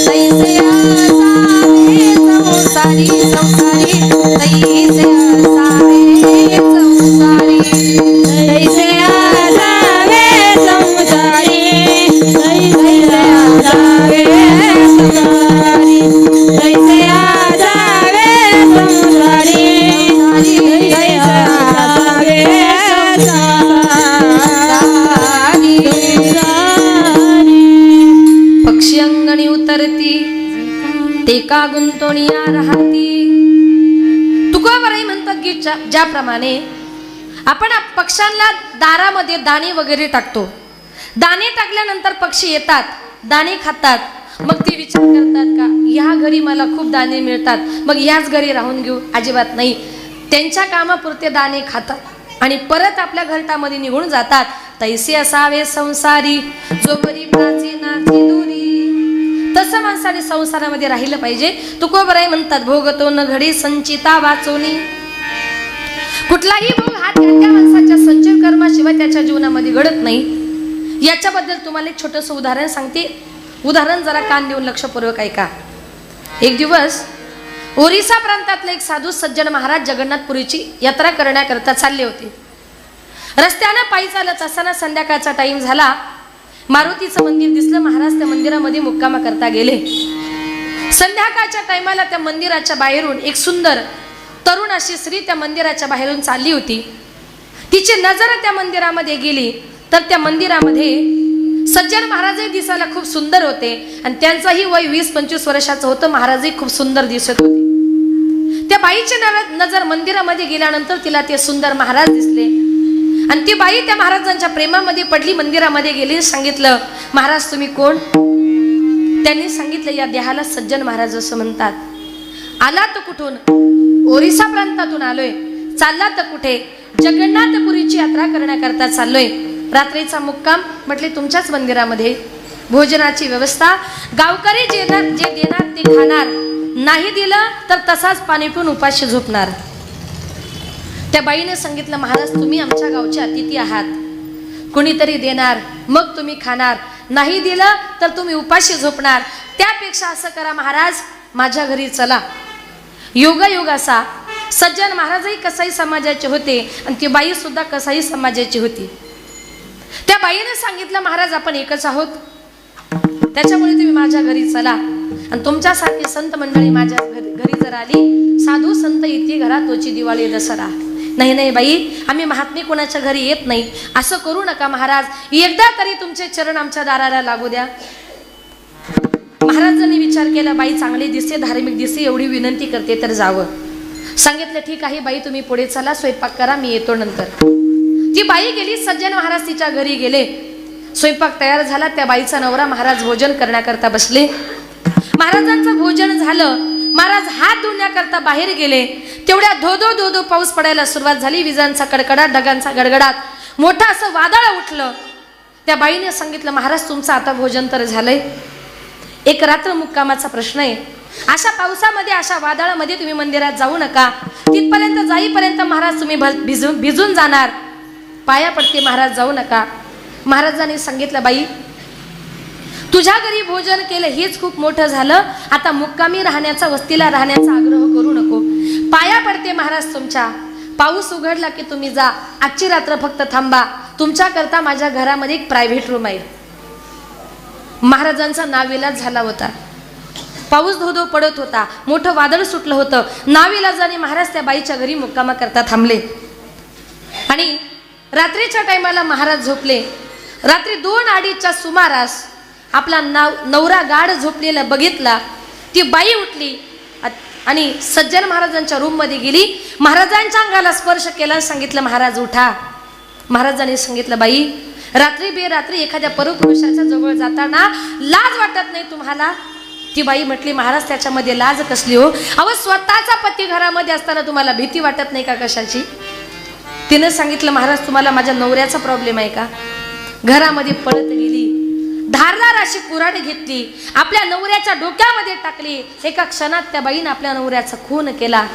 तैसे असावे संसारी, संसारी, तैसे असावे संसारी. तैसे आसावे संसारी, तैसे आसावे संसारी, तैसे आसावे संसारी, तैसे आसावे संसारी. पक्षी अंगणी उतरती, ते का गुंतोणिया राहती. तुकोबराई म्हणतात की ज्याप्रमाणे आपण पक्ष्यांना दारामध्ये दाणे वगैरे टाकतो, दाणे टाकल्यानंतर पक्षी येतात, दाणे खातात, मग ते विचार करतात का ह्या घरी मला खूप दाणे मिळतात, मग ह्याच घरी राहून घेऊ? अजिबात नाही. त्यांच्या कामापुरते दाणे खातात आणि परत आपल्या घरटामध्ये निघून जातात. तैसे असावे संसारी, जो बरी प्राचीनाची दुरी. तसं माणसाने संसारामध्ये राहिलं पाहिजे. तुकोबराई म्हणतात भोगतो न घडी संचिता वाचोनी. कुठलाही भोग हा त्या माणसाच्या संचय कर्माशिवाय त्याच्या जीवनामध्ये घडत नाही. याच्याबद्दल तुम्हाला एक छोटंसं उदाहरण सांगते. उदाहरण जरा कान देऊन लक्षपूर्वक ऐका. एक दिवस ओरिसा प्रांतातले एक साधू सज्जन महाराज जगन्नाथपुरीची यात्रा करण्याकरता चालले होते. रस्त्यानं पायी चालत असताना संध्याकाळचा टाइम झाला. मारुतीचं मंदिर दिसलं. महाराज त्या मंदिरामध्ये मुक्कामा करता गेले. संध्याकाळच्या टायमाला त्या मंदिराच्या बाहेरून एक सुंदर तरुण अशी स्त्री त्या मंदिराच्या बाहेरून चालली होती. तिची नजर त्या मंदिरामध्ये गेली तर त्या मंदिरामध्ये सज्जन महाराजही दिसायला खूप सुंदर होते आणि त्यांचंही वय 20-25 वर्षाचं होतं. महाराजही खूप सुंदर दिसत होते. त्या बाईची नजर मंदिरामध्ये गेल्यानंतर तिला ते सुंदर महाराज दिसले आणि ती बाई त्या महाराजांच्या प्रेमामध्ये पडली. मंदिरामध्ये गेली. सांगितलं महाराज तुम्ही कोण? त्यांनी सांगितलं या देहाला सज्जन महाराज असं म्हणतात. आला तर कुठून? ओरिसा प्रांतातून आलोय. चालला तर कुठे? जगन्नाथपुरीची यात्रा करण्याकरता चाललोय. रात्रीचा मुक्काम. म्हटले तुमच्याच मंदिरामध्ये. भोजनाची व्यवस्था. गावकरी जे देणार ते खाणार, नाही दिलं तर तसाच पाणी पिऊन उपाशी झोपणार. त्या बाईने सांगितलं महाराज तुम्ही आमच्या गावचे अतिथी आहात. कुणीतरी देणार मग तुम्ही खाणार, नाही दिलं तर तुम्ही उपाशी झोपणार. त्यापेक्षा असं करा महाराज माझ्या घरी चला. योगायोग असा सज्जन महाराजही कसाई समाजाचे होते आणि ती बाई सुद्धा कसाई समाजाची होती. त्या बाईने सांगितलं महाराज आपण एकच आहोत, त्याच्यामुळे तुम्ही माझ्या घरी चला. आणि तुमच्यासारखी संत मंडळी माझ्या घरी जर आली, साधू संत येते घरात तोची दिवाळी दसरा. नाही नाही बाई आम्ही महात्मे कोणाच्या घरी येत नाही. असं करू नका महाराज. एकदा तरी तुमचे चरण आमच्या दाराला लागू द्या. महाराजांनी विचार केला बाई चांगली दिसते, धार्मिक दिसते, एवढी विनंती करते तर जावं. सांगितलं ठीक आहे बाई तुम्ही पुढे चला, स्वयंपाक करा, मी येतो नंतर. ती बाई गेली. सज्जन महाराज तिच्या घरी गेले. स्वयंपाक तयार झाला. त्या बाईचा नवरा महाराज भोजन करण्याकरता बसले. महाराजांचं भोजन झालं. महाराज हात धुण्याकरता बाहेर गेले. तेवढ्या धो धो पाऊस पडायला सुरुवात झाली. विजांचा कडकडाट, ढगांचा गडगडाट, मोठं असं वादळ उठलं. त्या बाईने सांगितलं महाराज तुमचं आता भोजन तर झालंय, एक रात्र मुक्कामाचा प्रश्न आहे. अशा पावसामध्ये अशा वादळामध्ये तुम्ही मंदिरात जाऊ नका. तिथपर्यंत जाईपर्यंत महाराज तुम्ही भिजून जाणार. पाया पडते महाराज जाऊ नका. महाराजांनी सांगितलं, बाई तुझ्या घरी भोजन केलं हेच खूप मोठं झालं, आता मुक्कामी राहण्याचा, वस्तीला राहण्याचा आग्रह करू नको. पाया पडते महाराज तुमच्या, पाऊस उघडला की तुम्ही जा, आजची रात्र फक्त थांबा, तुमच्याकरता माझ्या घरामध्ये एक प्रायव्हेट रूम आहे. महाराजांचा नाविलाज झाला होता. पाऊस धोधो पडत होता, मोठं वादळ सुटलं होतं. नाविलाजाने महाराज त्या बाईच्या घरी मुक्कामा करता थांबले. आणि रात्रीच्या टायमाला महाराज झोपले. रात्री 2-2:30च्या सुमारास आपला नवरा गाढ झोपलेला बघितला. ती बाई उठली आणि सज्जन महाराजांच्या रूममध्ये गेली. महाराजांच्या अंगाला स्पर्श केला, सांगितलं, महाराज उठा. महाराजांनी सांगितलं, बाई रात्री बेरात्री एखाद्या परपुरुषाच्या जवळ जाताना लाज वाटत नाही तुम्हाला? ती बाई म्हटली, महाराज त्याच्यामध्ये लाज कसली हो? अहो स्वतःचा पती घरामध्ये असताना तुम्हाला भीती वाटत नाही का कशाची? तिनं सांगितलं, महाराज तुम्हाला माझ्या नवऱ्याचा प्रॉब्लेम आहे का? घरामध्ये पळत गेली, धारदार अशी कुऱ्हाड घेतली, आपल्या नवऱ्याच्या डोक्यामध्ये टाकली. एका क्षणात त्या बाईनं आपल्या नवऱ्याचा खून केला.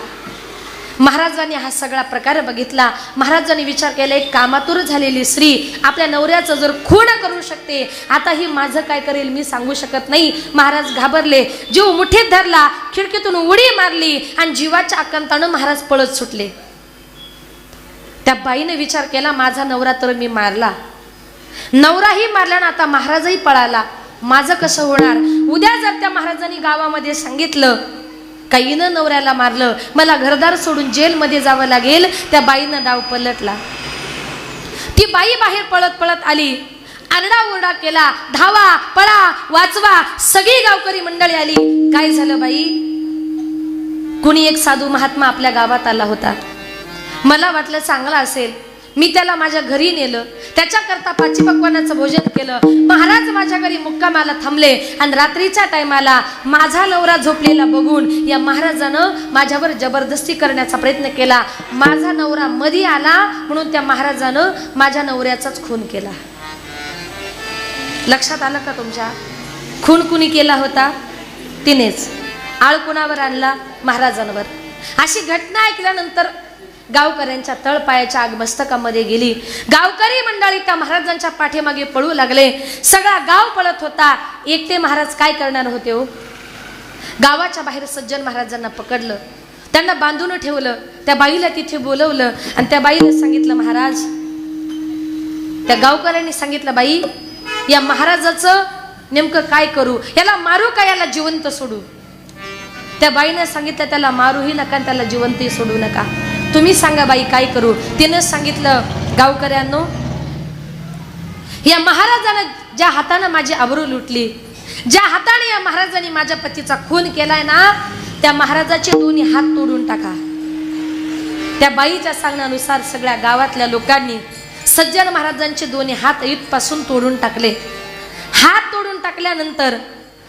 महाराजांनी हा सगळा प्रकार बघितला. महाराजांनी विचार केला, एक कामातुर झालेली स्त्री आपल्या नवऱ्याचं जर खून करू शकते, आता ही माझं काय करेल मी सांगू शकत नाही. महाराज घाबरले, जीव मुठीत धरला, खिडकीतून उडी मारली आणि जीवाच्या आकांतानं महाराज पळत सुटले. त्या बाईने विचार केला, माझा नवरा तर मी मारला, नवराही मारला ना आता महाराजही पळाला, माझं कसं होणार? उद्या जर त्या महाराजांनी गावामध्ये सांगितलं का हिनं नवऱ्याला मारलं, मला घरदार सोडून जेलमध्ये जावं लागेल. त्या बाईनं डाव पलटला. ती बाई बाहेर पळत पळत आली, आरडाओरडा केला, धावा, पळा, वाचवा. सगळी गावकरी मंडळी आली. काय झालं बाई? कुणी एक साधू महात्मा आपल्या गावात आला होता. मला वाटलं चांगला असेल, मी त्याला माझ्या घरी नेलं, त्याच्याकरता पाचीपक्वानाचं भोजन केलं. महाराज माझ्या घरी मुक्कामाला थांबले आणि रात्रीच्या टायमाला माझा नवरा झोपलेला बघून या महाराजानं माझ्यावर जबरदस्ती करण्याचा प्रयत्न केला. माझा नवरा मध्ये आला म्हणून त्या महाराजानं माझ्या नवऱ्याचाच खून केला. लक्षात आलं का तुमच्या? खून कुणी केला होता? तिनेच. आळ कुणावर आणला? महाराजांवर. अशी घटना ऐकल्यानंतर गावकऱ्यांच्या तळपायाच्या आग मस्तकामध्ये गेली. गावकरी मंडळी त्या महाराजांच्या पाठीमागे पळू लागले. सगळा गाव पळत होता. एकटे महाराज काय करणार होते हो? गावाच्या बाहेर सज्जन महाराजांना पकडलं, त्यांना बांधून ठेवलं. त्या बाईला तिथे बोलवलं आणि त्या बाईला सांगितलं, महाराज, त्या गावकऱ्यांनी सांगितलं, बाई या महाराजाचं नेमकं काय करू? याला मारू का याला जिवंत सोडू? त्या बाईने सांगितलं, त्याला मारूही नका त्याला जिवंतही सोडू नका, तुम्ही सांगा बाई काय करू? तिनं सांगितलं, गावकऱ्यांनो, या महाराजानं ज्या हातानं माझी आबरू लुटली, ज्या हाताने या महाराजांनी माझ्या पतीचा खून केलाय ना, त्या महाराजाचे दोन्ही हात तोडून टाका. त्या बाईच्या सांगण्यानुसार सगळ्या गावातल्या लोकांनी सज्जन महाराजांचे दोन्ही हात इथपासून तोडून टाकले. हात तोडून टाकल्यानंतर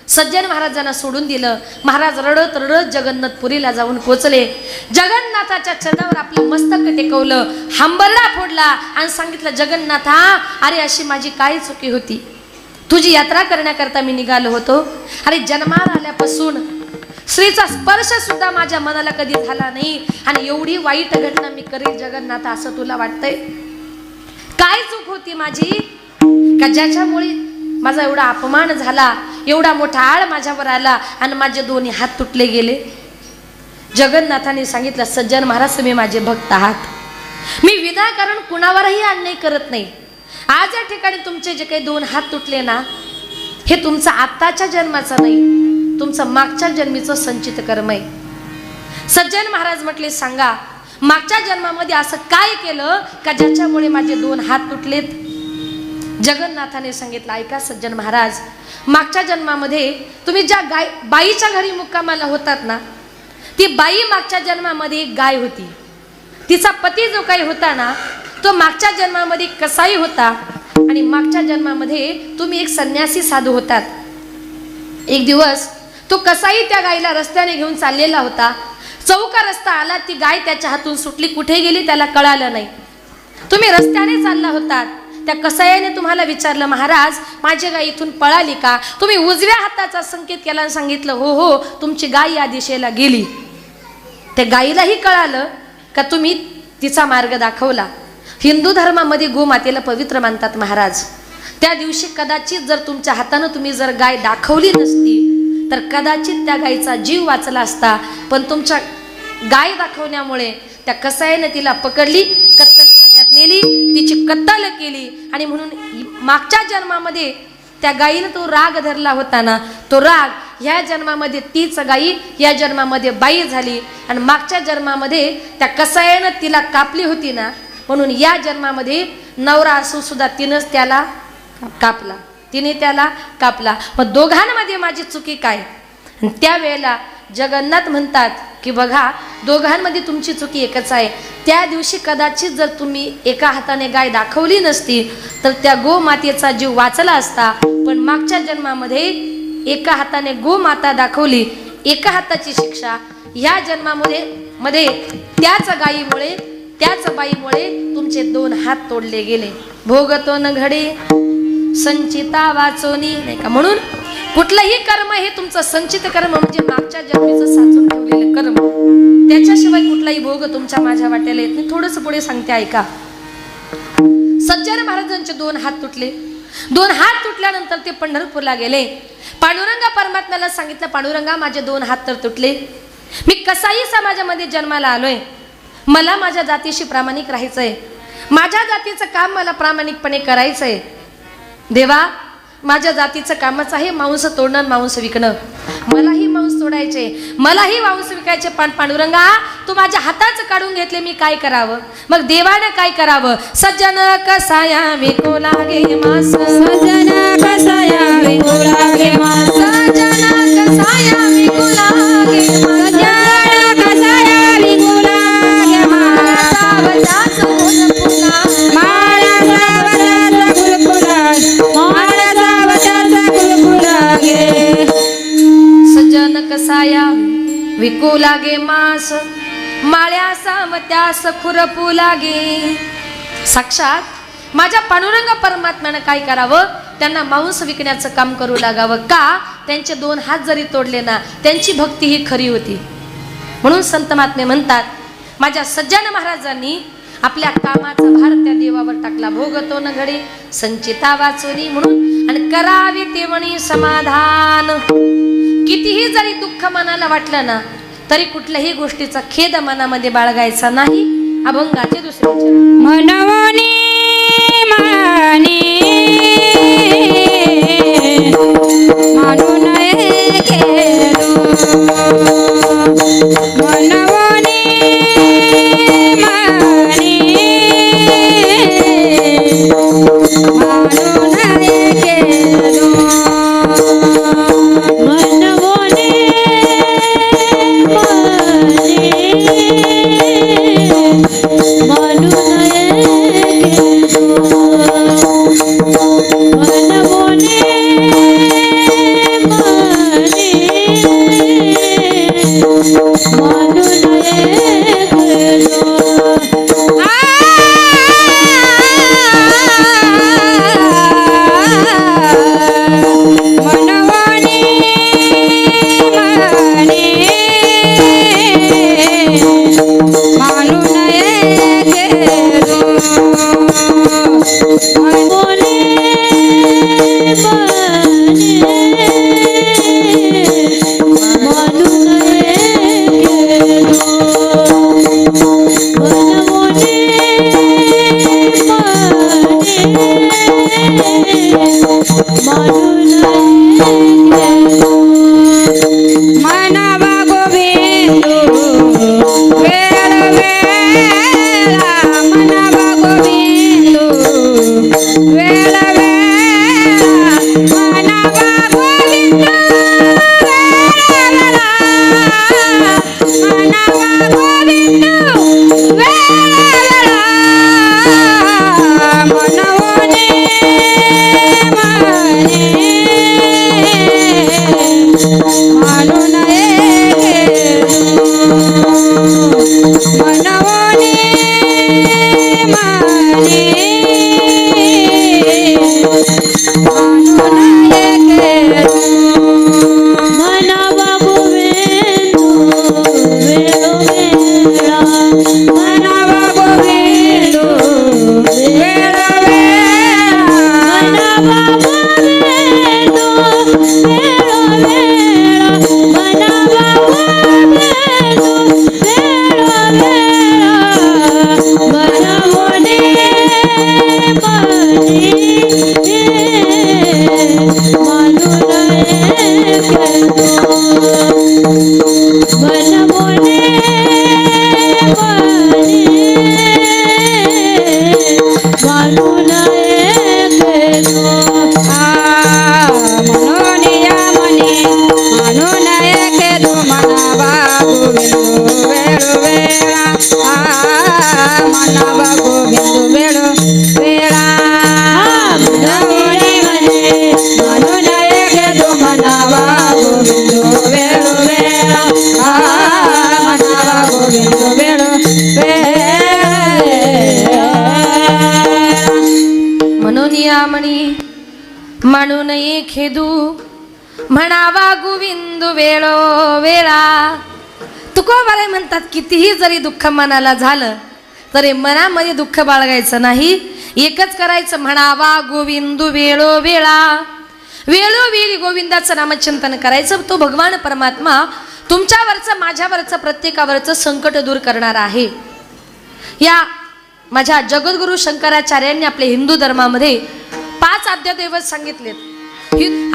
सज्जन महाराजांना सोडून दिलं. महाराज रडत रडत जगन्नाथपुरीला जाऊन पोचले. जगन्नाथाच्या चरणावर आपलं मस्तक टेकवलं, हंबरडा फोडला आणि सांगितलं, जगन्नाथा, अरे अशी माझी काय चुकी होती? तुझी यात्रा करण्याकरता मी निघालो होतो. अरे जन्माला आल्यापासून स्त्रीचा स्पर्श सुद्धा माझ्या मनाला कधी झाला नाही आणि एवढी वाईट घटना मी करेल जगन्नाथा असं तुला वाटतंय? काय चूक होती माझी का ज्याच्यामुळे माझा एवढा अपमान झाला, एवढा मोठा आळ माझ्यावर आला आणि माझे दोन्ही हात तुटले गेले? जगन्नाथाने सांगितलं, सज्जन महाराज तुम्ही माझे भक्त आहात, मी विनाकारण कुणावरही अन्याय करत नाही. आज या ठिकाणी तुमचे जे काही दोन हात तुटले ना, हे तुमचं आत्ताच्या जन्माचं नाही, तुमचं मागच्या जन्मीचं संचित कर्म आहे. सज्जन महाराज म्हटले, सांगा मागच्या जन्मामध्ये असं काय केलं का ज्याच्यामुळे माझे दोन हात तुटलेत? जगन्नाथाने सांगितलं, ऐका सज्जन महाराज, मागच्या जन्मामध्ये तुम्ही ज्या बाईच्या घरी मुक्कामाला होतात ना, ती बाई मागच्या जन्मामध्ये एक गाय होती. तिचा पती जो काही होता ना, तो मागच्या जन्मामध्ये कसाई होता आणि मागच्या जन्मामध्ये तुम्ही एक संन्यासी साधू होतात. एक दिवस तो कसाई त्या गायीला रस्त्याने घेऊन चाललेला होता. चौका रस्ता आला, ती गाय त्याच्या हातून सुटली, कुठे गेली त्याला कळालं नाही. तुम्ही रस्त्याने चालला होतात, त्या कसायाने तुम्हाला विचारलं, महाराज माझी गाय इथून पळाली का? तुम्ही उजव्या हाताचा संकेत केला आणि सांगितलं, हो हो तुमची गाय या दिशेला गेली. त्या गायीलाही कळालं का तुम्ही तिचा मार्ग दाखवला. हिंदू धर्मामध्ये गोमातेला पवित्र मानतात महाराज. त्या दिवशी कदाचित जर तुमच्या हातानं तुम्ही जर गाय दाखवली नसती तर कदाचित त्या गायीचा जीव वाचला असता. पण तुमच्या गाय दाखवण्यामुळे त्या कसाईने तिला पकडली, कत्तलखान्यात नेली, तिची कत्तल केली. आणि म्हणून मागच्या जन्मामध्ये त्या गायीनं तो राग धरला होता ना, तो राग ह्या जन्मामध्ये तीच गायी या जन्मामध्ये बाई झाली. आणि मागच्या जन्मामध्ये त्या कसाईनं तिला कापली होती ना, म्हणून या जन्मामध्ये नवरा असून सुद्धा तिनंच त्याला कापला, तिने त्याला कापला. मग दोघांमध्ये माझी चुकी काय? त्यावेळेला जगन्नाथ म्हणतात की बघा, दोघांमध्ये तुमची चुकी एकच आहे. त्या दिवशी कदाचित जर तुम्ही एका हाताने गाय दाखवली नसती तर त्या गोमातेचा जीव वाचला असता. पण मागच्या जन्मामध्ये एका हाताने गोमाता दाखवली, एका हाताची शिक्षा. ह्या जन्मामध्ये त्याच बाईमुळे तुमचे 2 हात तोडले गेले. भोगतो न घडे संचिता वाचोनी, नाही का? म्हणून कुठलंही कर्म हे तुमचं संचित कर्म म्हणजे मागच्या जन्मीचं साचून ठेवलेलं कर्म, त्याच्याशिवाय कुठलाही भोग तुमच्या माझ्या वाट्याला येत नाही. थोडंसं पुढे सांगते ऐका. सज्जन महाराजांचे 2 हात तुटले. 2 हात तुटल्यानंतर ते पंढरपूरला गेले. पांडुरंगा परमात्म्याला सांगितलं, पांडुरंगा माझे 2 हात तर तुटले, मी कसाही समाजामध्ये जन्माला आलोय, मला माझ्या जातीशी प्रामाणिक राहायचंय, माझ्या जातीचं काम मला प्रामाणिकपणे करायचंय. देवा, माझ्या जातीचं कामच आहे मांस तोडणं, मांस विकणं. मलाही मांस तोडायचे, मलाही मांस विकायचे. पण पांडुरंगा, तू माझ्या हाताच काढून घेतले, मी काय करावं? मग देवानं काय करावं? सज्जन कसाया विकू लागे मांस, सज्जन कसाया विकू लागे मांस, सज्जन कसाया विकू लागे मांस, सज्जन कसाया विकू लागे मांस, सावजाच फुलफुला, माळा सावजाचा फुलफुला, माळा सावजाचा फुलफुला गे. सज्जन कसाया विकू लागे मांस, माळ्या सावत्यास खुरपू लागे. साक्षात माझ्या पांडुरंग परमात्म्यानं काय करावं? त्यांना मांस विकण्याचं काम करू लागावं. का? त्यांचे 2 हात जरी तोडले ना, त्यांची भक्ती ही खरी होती. म्हणून संत महात्मे म्हणतात, माझ्या सज्जन महाराजांनी आपल्या कामाचा भार त्या देवावर टाकला. भोगतो न घडे संचिता वाचोनी, म्हणून आणि करावे ते म्हणी समाधान. कितीही जरी दुःख मनाला वाटलं ना, तरी कुठल्याही गोष्टीचा खेद मनामध्ये बाळगायचा नाही. अभंगाचे 2 चरण. मनवनी माने मानू नये गेलो, मनवनी माने मानू नये गेलो, मनवनी मानू नये गेलो, मनवनी मानू नये गेलो. मनवनी मानू नये गेलो, मनवनी मानू नये गेलो, मनवनी मानू नये गेलो. मनवा गोविंदू वेळ वेळा, मनवा गोविंदू वेळ वेळा, मनवा गोविंदू वेळ वेळा, मनवा गोविंदू वेळ वेळा, मनवनी मानू नये गेलो, मनवनी मानू नये खेदू म्हणावा गोविंदू वेळो वेळा. तुकोबाराय म्हणतात कितीही जरी दुःख मनाला झालं तरी मनामध्ये दुःख बाळगायचं नाही. एकच करायचं, म्हणावा गोविंदू वेळो वेळा. वेळोवेळी गोविंदाचं नामचिंतन करायचं. तो भगवान परमात्मा तुमच्यावरचं माझ्यावरचं प्रत्येकावरचं संकट दूर करणार आहे. या माझ्या जगद्गुरु शंकराचार्यांनी आपल्या हिंदू धर्मामध्ये 5 आद्यदैवत सांगितलेत.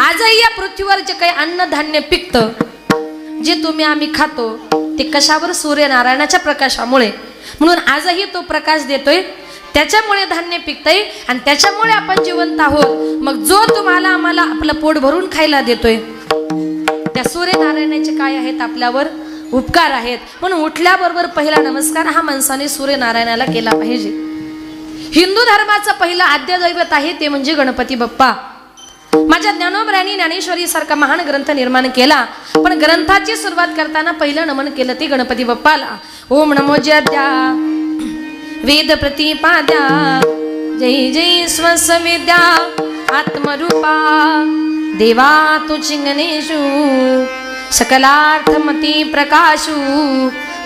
आजही या पृथ्वीवर जे काही अन्नधान्य पिकतं, जे तुम्ही आम्ही खातो, ते कशावर? सूर्यनारायणाच्या प्रकाशामुळे. म्हणून आजही तो प्रकाश देतोय, त्याच्यामुळे धान्य पिकतंय आणि त्याच्यामुळे आपण जिवंत आहोत. मग जो तुम्हाला आम्हाला आपलं पोट भरून खायला देतोय, त्या सूर्यनारायणाचे काय आहेत? आपल्यावर उपकार आहेत. म्हणून उठल्याबरोबर पहिला नमस्कार हा माणसाने सूर्यनारायणाला केला पाहिजे. हिंदू धर्माचं पहिलं आद्य दैवत आहे ते म्हणजे गणपती बाप्पा. माझ्या ज्ञानोबरायांनी ज्ञानेश्वरी सारखा महान ग्रंथ निर्माण केला, पण ग्रंथाची सुरुवात करताना पहिलं नमन केलं ते गणपती बाप्पाला. ओम नमो जद्या वेद प्रतिपाद्या जय जय स्वसविद्या आत्मरूपा देवा तु चिंगनेषु सकलार्थमती प्रकाशू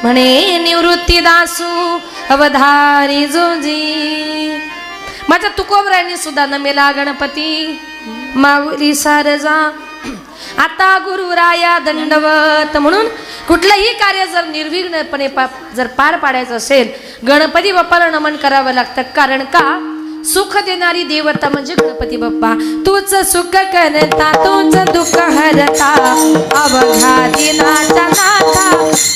म्हणे निवृत्ती दासू अवधारी जोजी. माझ्या तुकोबरायांनी सुद्धा नमेला गणपती माऊली सारजा आता गुरुराया दंडवत. म्हणून कुठलंही कार्य जर निर्विघ्नपणे जर पार पाडायचं असेल, गणपती बाप्पाला नमन करावं लागतं. कारण का? सुख देणारी देवता म्हणजे गणपती बाप्पा. तूच सुख करता तूच दुःख हरता अवघा दिनाचा नाथा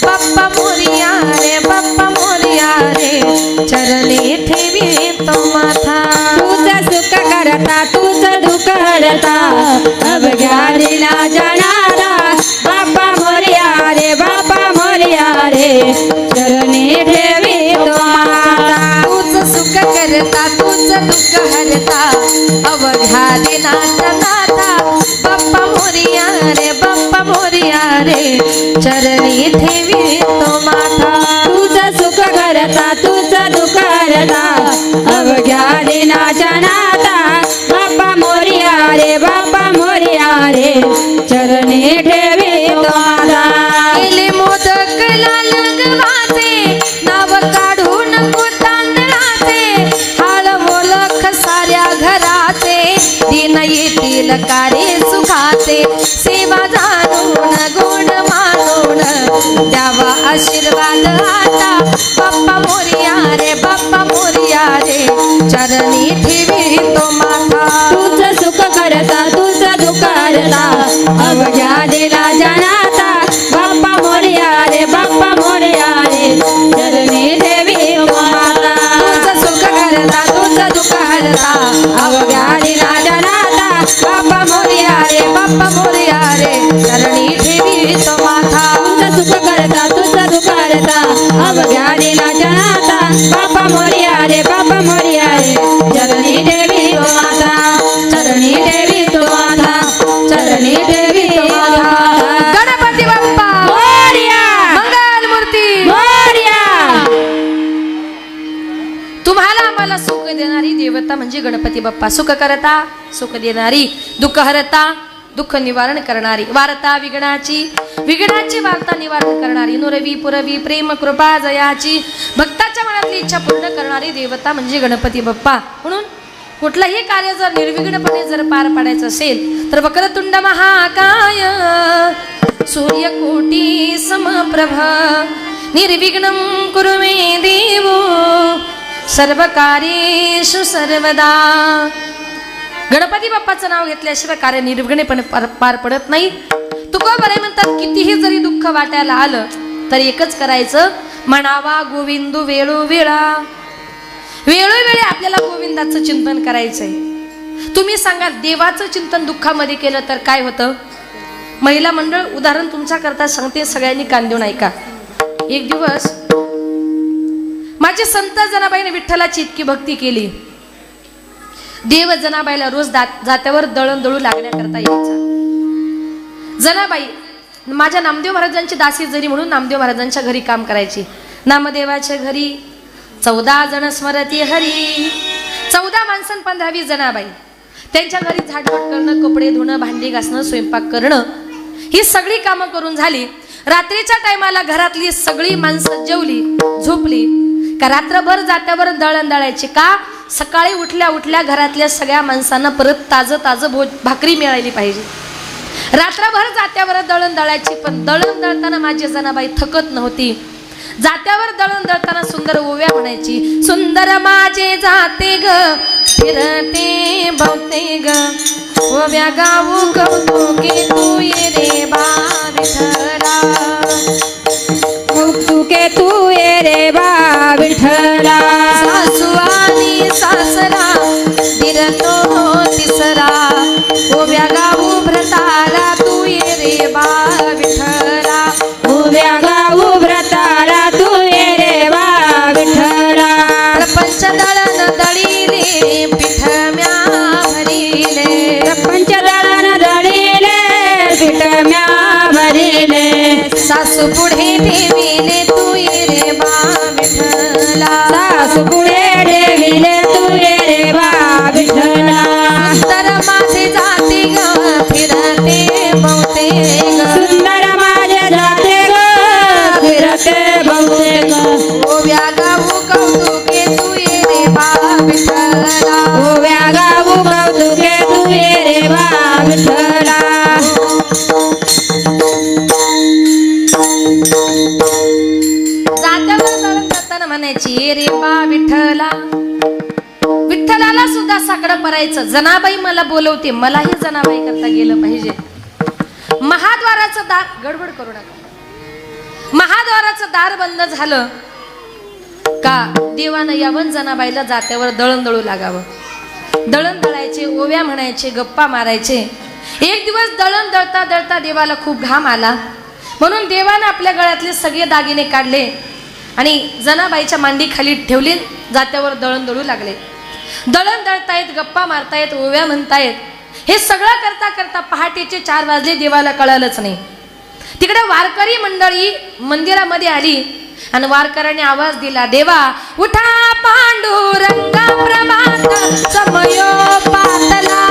बाप्पा मोरिया रे बाप्पा मोरिया रे चरणी ठेवी तो माथा. तूच सुख करता तूच दुःख हरता अवघ्या दिनाचा नाथा बाप्पा मोरया रे बाप्पा मोरया रे चरणी ठेवी तो माता. तूच सुख करता तूच दुःख हरता अवघा दिनाचा नाथा बाप्पा मोरिया रे बाप्पा मोरिया रे चरणी ठेवी तो माथा. तूच सुख करता तूच दुःख हरता अवघ्या दिनाचा नाथा बाप्पा मोरया रे बाप्पा मोरया रे चरणी ठेवी तो माता. केले मोदक लाल गव्हाचे नाव काढू नको तांदळाचे हाळ मोलख साऱ्या घराचे दिन येतील कार्य सुखाचे सेवा जाणून गुण मानून द्यावा आशीर्वाद आता बाप्पा मोरया रे बाप्पा मोरया रे चरणी ठेवी तो माथा. तूच सुख करता तूच दुःख हरता अवघ्या दिनाचा नाथा बाप्पा मोरया रे बाप्पा मोरया रे चरणी ठेवी तो माता. तूच सुख करता तूच दुःख हरता अवघ्या दिनाचा नाथा बाप्पा मोरया रे बाप्पा मोरया रे चरणी ठेवी तो माथा. तूच सुख करता तूच दुःख हरता अवघ्या दिनाचा नाथा बाप्पा मोरया रे बाप्पा मोरया रे चरणी ठेवी तो माता. चरणी ठेवी तो माता चरणी ठेवी तो माता. गणपती बाप्पा मोरया मंगल मूर्ती मोरया. तुम्हाला आम्हाला सुख देणारी देवता म्हणजे गणपती बाप्पा. सुख करता सुख देणारी, दुःख हरता दुःख निवारण करणारी, वार्ता विघ्नाची विघ्नाची वार्ता निवारण करणारी, नुरवी पुरवी प्रेम कृपा जयाची भक्ताच्या मनातली इच्छा पूर्ण करणारी देवता म्हणजे गणपती बाप्पा. म्हणून कुठलंही कार्य जर निर्विघ्नपणे जर पार पाडायचं असेल तर वक्रतुंड महाकाय सूर्यकोटी समप्रभ निर्विघ्नं कुरु मे देव सर्व कार्येषु सर्वदा. गणपती बाप्पाचं नाव घेतल्याशिवाय कार्य निर्विघ्नपणे पार पडत नाही. तुकोबाराय म्हणतात कितीही जरी दुःख वाटायला आलं तर एकच करायचं, म्हणावा गोविंदू वेळोवेळा. वेळोवेळी आपल्याला गोविंदाचं चिंतन करायचंय. तुम्ही सांगा देवाचं चिंतन दुःखामध्ये केलं तर काय होतं? महिला मंडळ उदाहरण तुमच्या करता सांगते, सगळ्यांनी कान देऊन ऐका. एक दिवस माझे संत जनाबाईने विठ्ठलाची इतकी भक्ती केली, देव जनाबाईला रोज जात्यावर दळण दळू लागण्याकरता यायचा. जनाबाई माझ्या नामदेव महाराजांची दासी जरी म्हणून नामदेव महाराजांच्या घरी काम करायची. नामदेवाच्या घरी 14 जण स्मरती हरी. 14 माणसं 15 जनाबाई. त्यांच्या घरी झाडझूड करणं, कपडे धुणं, भांडी घासणं, स्वयंपाक करणं, ही सगळी कामं करून झाली. रात्रीच्या टायमाला घरातली सगळी माणसं जेवली, झोपली का रात्रभर जात्यावर दळण दळायची. का? सकाळी उठल्या उठल्या घरातल्या सगळ्या माणसांना परत ताजं भाकरी मिळाली पाहिजे. रात्रभर जात्यावर दळण दळायची. पण दळण दळताना माझी जनाबाई थकत नव्हती. जात्यावर दळण दळताना सुंदर ओव्या म्हणायची. सुंदर माझे जाते ग फिरते भवते ग, ओव्या गाऊ कौतुके तू ये रे बा विठ्ठला, कौतुके तू ये रे बा विठ्ठला. सासू आणि सासरा दिरतो तिसरा, ओव्या गाऊ भ्रताला तू ये रे बा विठ्ठला, उभ्या गाऊ व्रताला तू ये रे बा विठ्ठला. प्रपंच दळण दळीले पीठ म्या भरिले, प्रपंच दळण दळीले पीठ म्या भरिले. सासू पुढे ठेविले तू ये रे बा विठ्ठला, सासू पुढे ठेविले तू ये रे बा विठ्ठला. सुंदर माझे जाते ग फिरते बहुते ग, सुंदर माझे जाते ग फिरते बहुते ग, ओव्या गाऊ कौतुके तू ये रे बा विठ्ठला, ओव्या गाऊ कौतुके तू ये रे बा विठ्ठला. जात्यावर दळण करताना म्हणायची ये रे बा विठ्ठला. विठ्ठलाला सुद्धा साकडं परायचं. जनाबाई मला बोलवते, मलाही जनाबाई करता गेलं पाहिजे. महाद्वाराचं दार, गडबड करू नका, महाद्वाराचं दार बंद झालं का देवानं यावं जनाबाईला जात्यावर दळण दळू लागावं. दळण दळायचे, ओव्या म्हणायचे, गप्पा मारायचे. एक दिवस दळण दळता दळता देवाला खूप घाम आला, म्हणून देवानं आपल्या गळ्यातले सगळे दागिने काढले आणि जनाबाईच्या मांडी खाली ठेवली. जात्यावर दळण दळू लागले. दळण दळतायत, गप्पा मारतायत, ओव्या म्हणतायत. हे सगळं करता करता पहाटेचे 4 वाजले. देवाला कळालंच नाही. तिकडे वारकरी मंडळी मंदिरामध्ये आली आणि वारकऱ्याने आवाज दिला, देवा उठा पांडुरंगा प्रभात समयोपातला,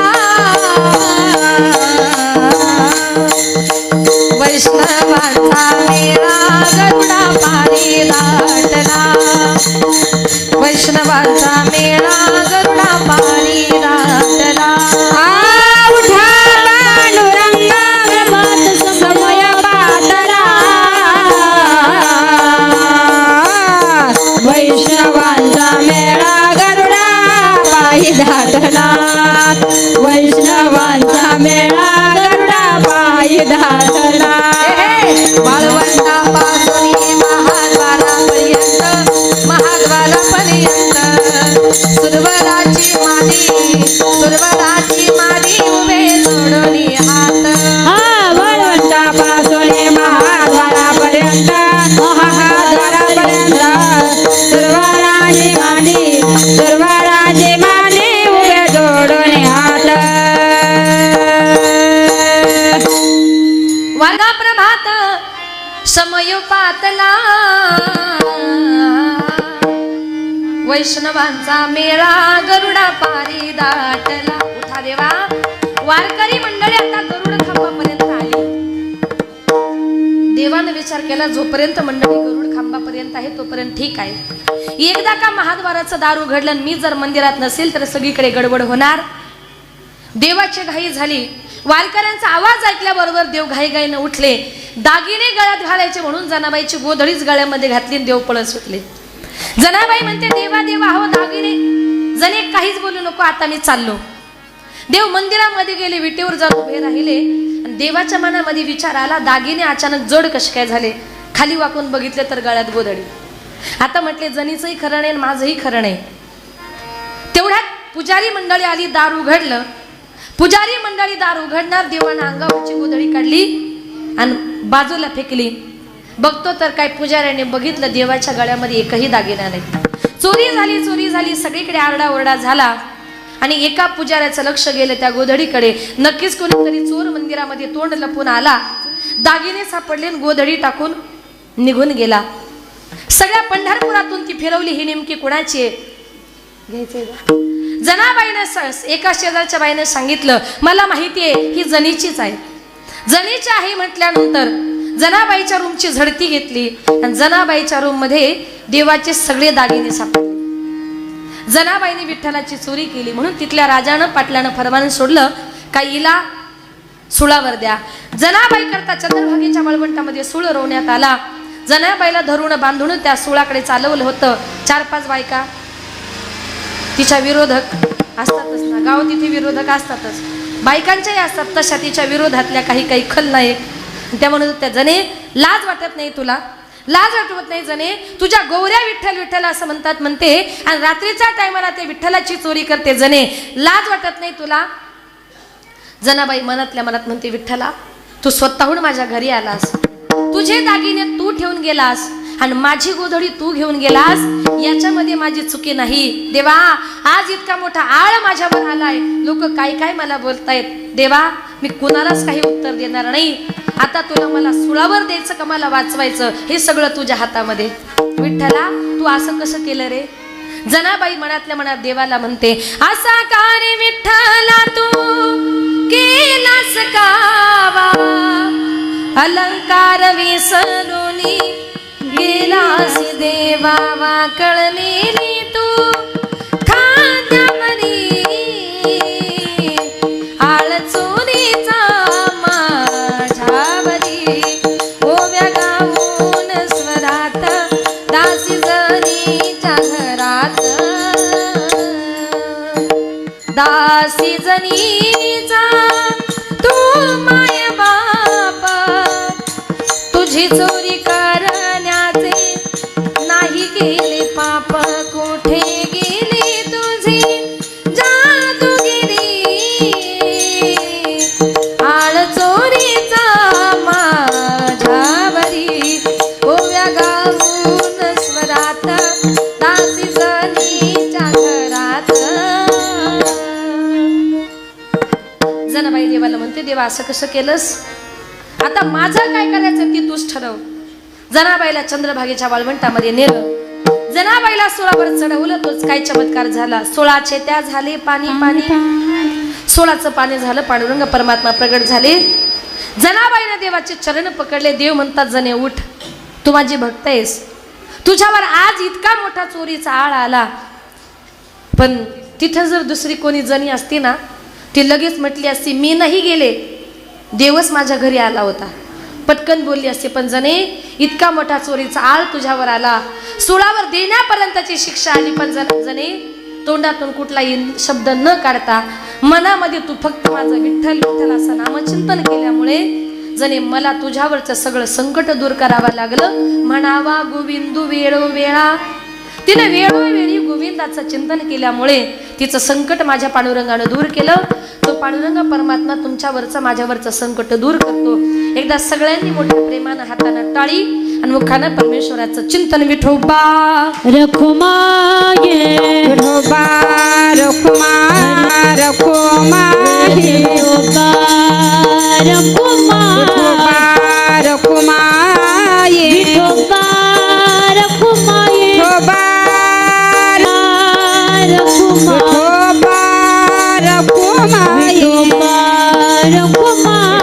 वैष्णवांचा मेळा गरुडा पारी दाटला, वैष्णवांचा मेळा गरुडा पारी दाटला. उठा पांडुरंगा प्रभात समय पातला, वैष्णवांचा मेळा गरुडा पायी दाटला, वैष्णवांचा मेळा गरुडा पायी दाटला. वाळवंटापासून महाद्वारापर्यंत, महाद्वारापर्यंत सुरवराची मादी उभे जोडून हात. वाळवंटापासून महाद्वारापर्यंत, महाद्वारापर्यंत सुरवराची मादी उभे जोडून हात. वर्गा प्रभात समयोपातला, वैष्णवांचा मेळा गरुडा पारी दाटला. उठा देवा. वारकरी मंडळी आता गरुड खांबापर्यंत आली. देवानं विचार केला, जोपर्यंत मंडळी गरुड खांबापर्यंत आहे तोपर्यंत ठीक आहे. एकदा का महाद्वाराचं दार उघडलं, मी जर मंदिरात नसेल तर सगळीकडे गडबड होणार. देवाची घाई झाली. वारकऱ्यांचा आवाज ऐकल्याबरोबर देव घाईघाईनं उठले. दागिने गळ्यात घालायचे म्हणून जनाबाईची गोधडीच गळ्यामध्ये घातली आणि देव पळत सुटले. जनाबाई म्हणते, देवा देवा हो दागिने. जणे काहीच बोलू नको, आता मी चाललो. देव मंदिरामध्ये गेले, विटेवर जाऊन उभे राहिले आणि देवाच्या मनामध्ये विचार आला, दागिने अचानक जड कसे काय झाले. खाली वाकून बघितले तर गळ्यात गोधडी. आता म्हटले, जणीचंही खरं नाही माझंही खरं नाही. तेवढ्यात पुजारी मंडळी आली, दार उघडलं. पुजारी मंडळी दार उघडणार, देवानं अंगावरची गोधडी काढली आणि बाजूला फेकली. बघतो तर काय पुजाऱ्याने बघितलं, देवाच्या गळ्यामध्ये एकही दागिना नाही. चोरी झाली सगळीकडे आरडाओरडा झाला आणि एका पुजाऱ्याचं लक्ष गेलं त्या गोधडीकडे. नक्कीच कोणीतरी चोर मंदिरामध्ये तोंड लपून आला, दागिने सापडले आणि गोधडी टाकून निघून गेला. सगळ्या पंढरपुरातून ती फिरवली, ही नेमकी कोणाची आहे घ्यायचंय. जनाबाईनं एका शेजारच्या बाईने सांगितलं, मला माहिती आहे ही जनीचीच आहे. जनीची आहे म्हटल्यानंतर जनाबाईच्या रूमची झडती घेतली आणि जनाबाईच्या रूम मध्ये देवाचे सगळे दागिने सापडले. जनाबाईने विठ्ठलाची चोरी केली म्हणून तिथल्या राजानं पाटलानं फरमान सोडलं का हिला सुळावर द्या. जनाबाई करता चंद्रभागेच्या वळवंटामध्ये सूळ रोवण्यात आला. जनाबाईला धरून बांधून त्या सुळाकडे चालवलं होतं. 4-5 बायका तिच्या विरोधक असतातच ना, गाव तिथे विरोधक असतातच, बायकांच्याही असतात तशा तिच्या विरोधातल्या काही खलनायक. त्या म्हणत त्या, जने लाज वाटत नाही तुला, लाज वाटत नाही जने, तुझ्या गौऱ्या विठ्ठल विठ्ठल असं म्हणते आणि रात्रीच्या टायमाला ते विठ्ठलाची चोरी करते. जने लाज वाटत नाही तुला. जनाबाई मनातल्या मनात म्हणते, विठ्ठला तू स्वतःहून माझ्या घरी आलास, तुझे दागिने तू ठेवून गेलास आणि माझी गोधडी तू घेऊन गेलास, याच्यामध्ये माझी चुकी नाही. देवा आज इतका मोठा आळ माझ्यावर आलाय, लोक काय मला बोलतायत. देवा मी कुणालाच काही उत्तर देणार नाही. आता तुला मला सुळावर द्यायचं का मला वाचवायचं हे सगळं तुझ्या हातामध्ये. विठ्ठला तू असं कसं केलं रे. जनाबाई मनातल्या मनात देवाला म्हणते, असा का रे विठ्ठला तू केलास कावा, अलंकार विसरून गेलास देवा, वाकळलेली तू खांद्यावरी आळ चोरीचा माझ्यावरी, ओव्या गाऊन स्वरात दासी जनीच्या घरात, दासी जनीचा तू माय बाप, तुझी चोरी करण्याचे नाही गेले पाप, कुठे गेली तुझी जादूगिरी, आळ चोरीचा माझ्यावरी, ओव्या गाऊन स्वरात दासी जनीच्या घरात. जनाबाई देवाला म्हणते, देवा असं कसं केलंस, आता माझं काय करायचं ते तूच ठरव. जनाबाईला चंद्रभागेच्या वाळवंटामध्ये नेलं. जनाबाईला सोळावर चढवलं. तोच काय चमत्कार झाला. 16 त्या झाले पाणी पाणी, 16चं पाणी झालं. पांडुरंग परमात्मा प्रगट झाले. जनाबाईने देवाचे चरण पकडले. देव म्हणतात, जने उठ, तू माझी भक्त आहेस, तुझ्यावर आज इतका मोठा चोरीचा आळ आला. पण तिथं जर दुसरी कोणी जणी असती ना, ती लगेच म्हटली असती, मी नाही गेले, देवच माझ्या घरी आला होता, पटकन बोलली असते. पण जने इतका मोठा चोरीचा आळ तुझ्यावर आला, सुळावर देण्यापर्यंतची शिक्षा आली. पण जने तोंडातून कुठलाही शब्द न काढता मनामध्ये तू फक्त माझं विठ्ठल विठ्ठल असं नामचिंतन केल्यामुळे जने मला तुझ्यावरचं सगळं संकट दूर करावं लागलं. म्हणावा गोविंदू वेळोवेळा. तिने वेळोवेळी गोविंदाचं चिंतन केल्यामुळे तिचं संकट माझ्या पांडुरंगानं दूर केलं. तो पांडुरंग परमात्मा तुमच्यावरचं माझ्यावरचं संकट दूर करतो. एकदा सगळ्यांनी मोठ्या प्रेमानं हातानं टाळी आणि मुखानं परमेश्वराचं चिंतन. विठोबा रखुमाये, विठोबा रखुमा रखुमाये, विठोबा रखुमा, विठोबा रखुमाये, विठोबा रखुमाये, विठोबा रखुमा, विठोबा रखुमाये, विठोबा रखुमाये,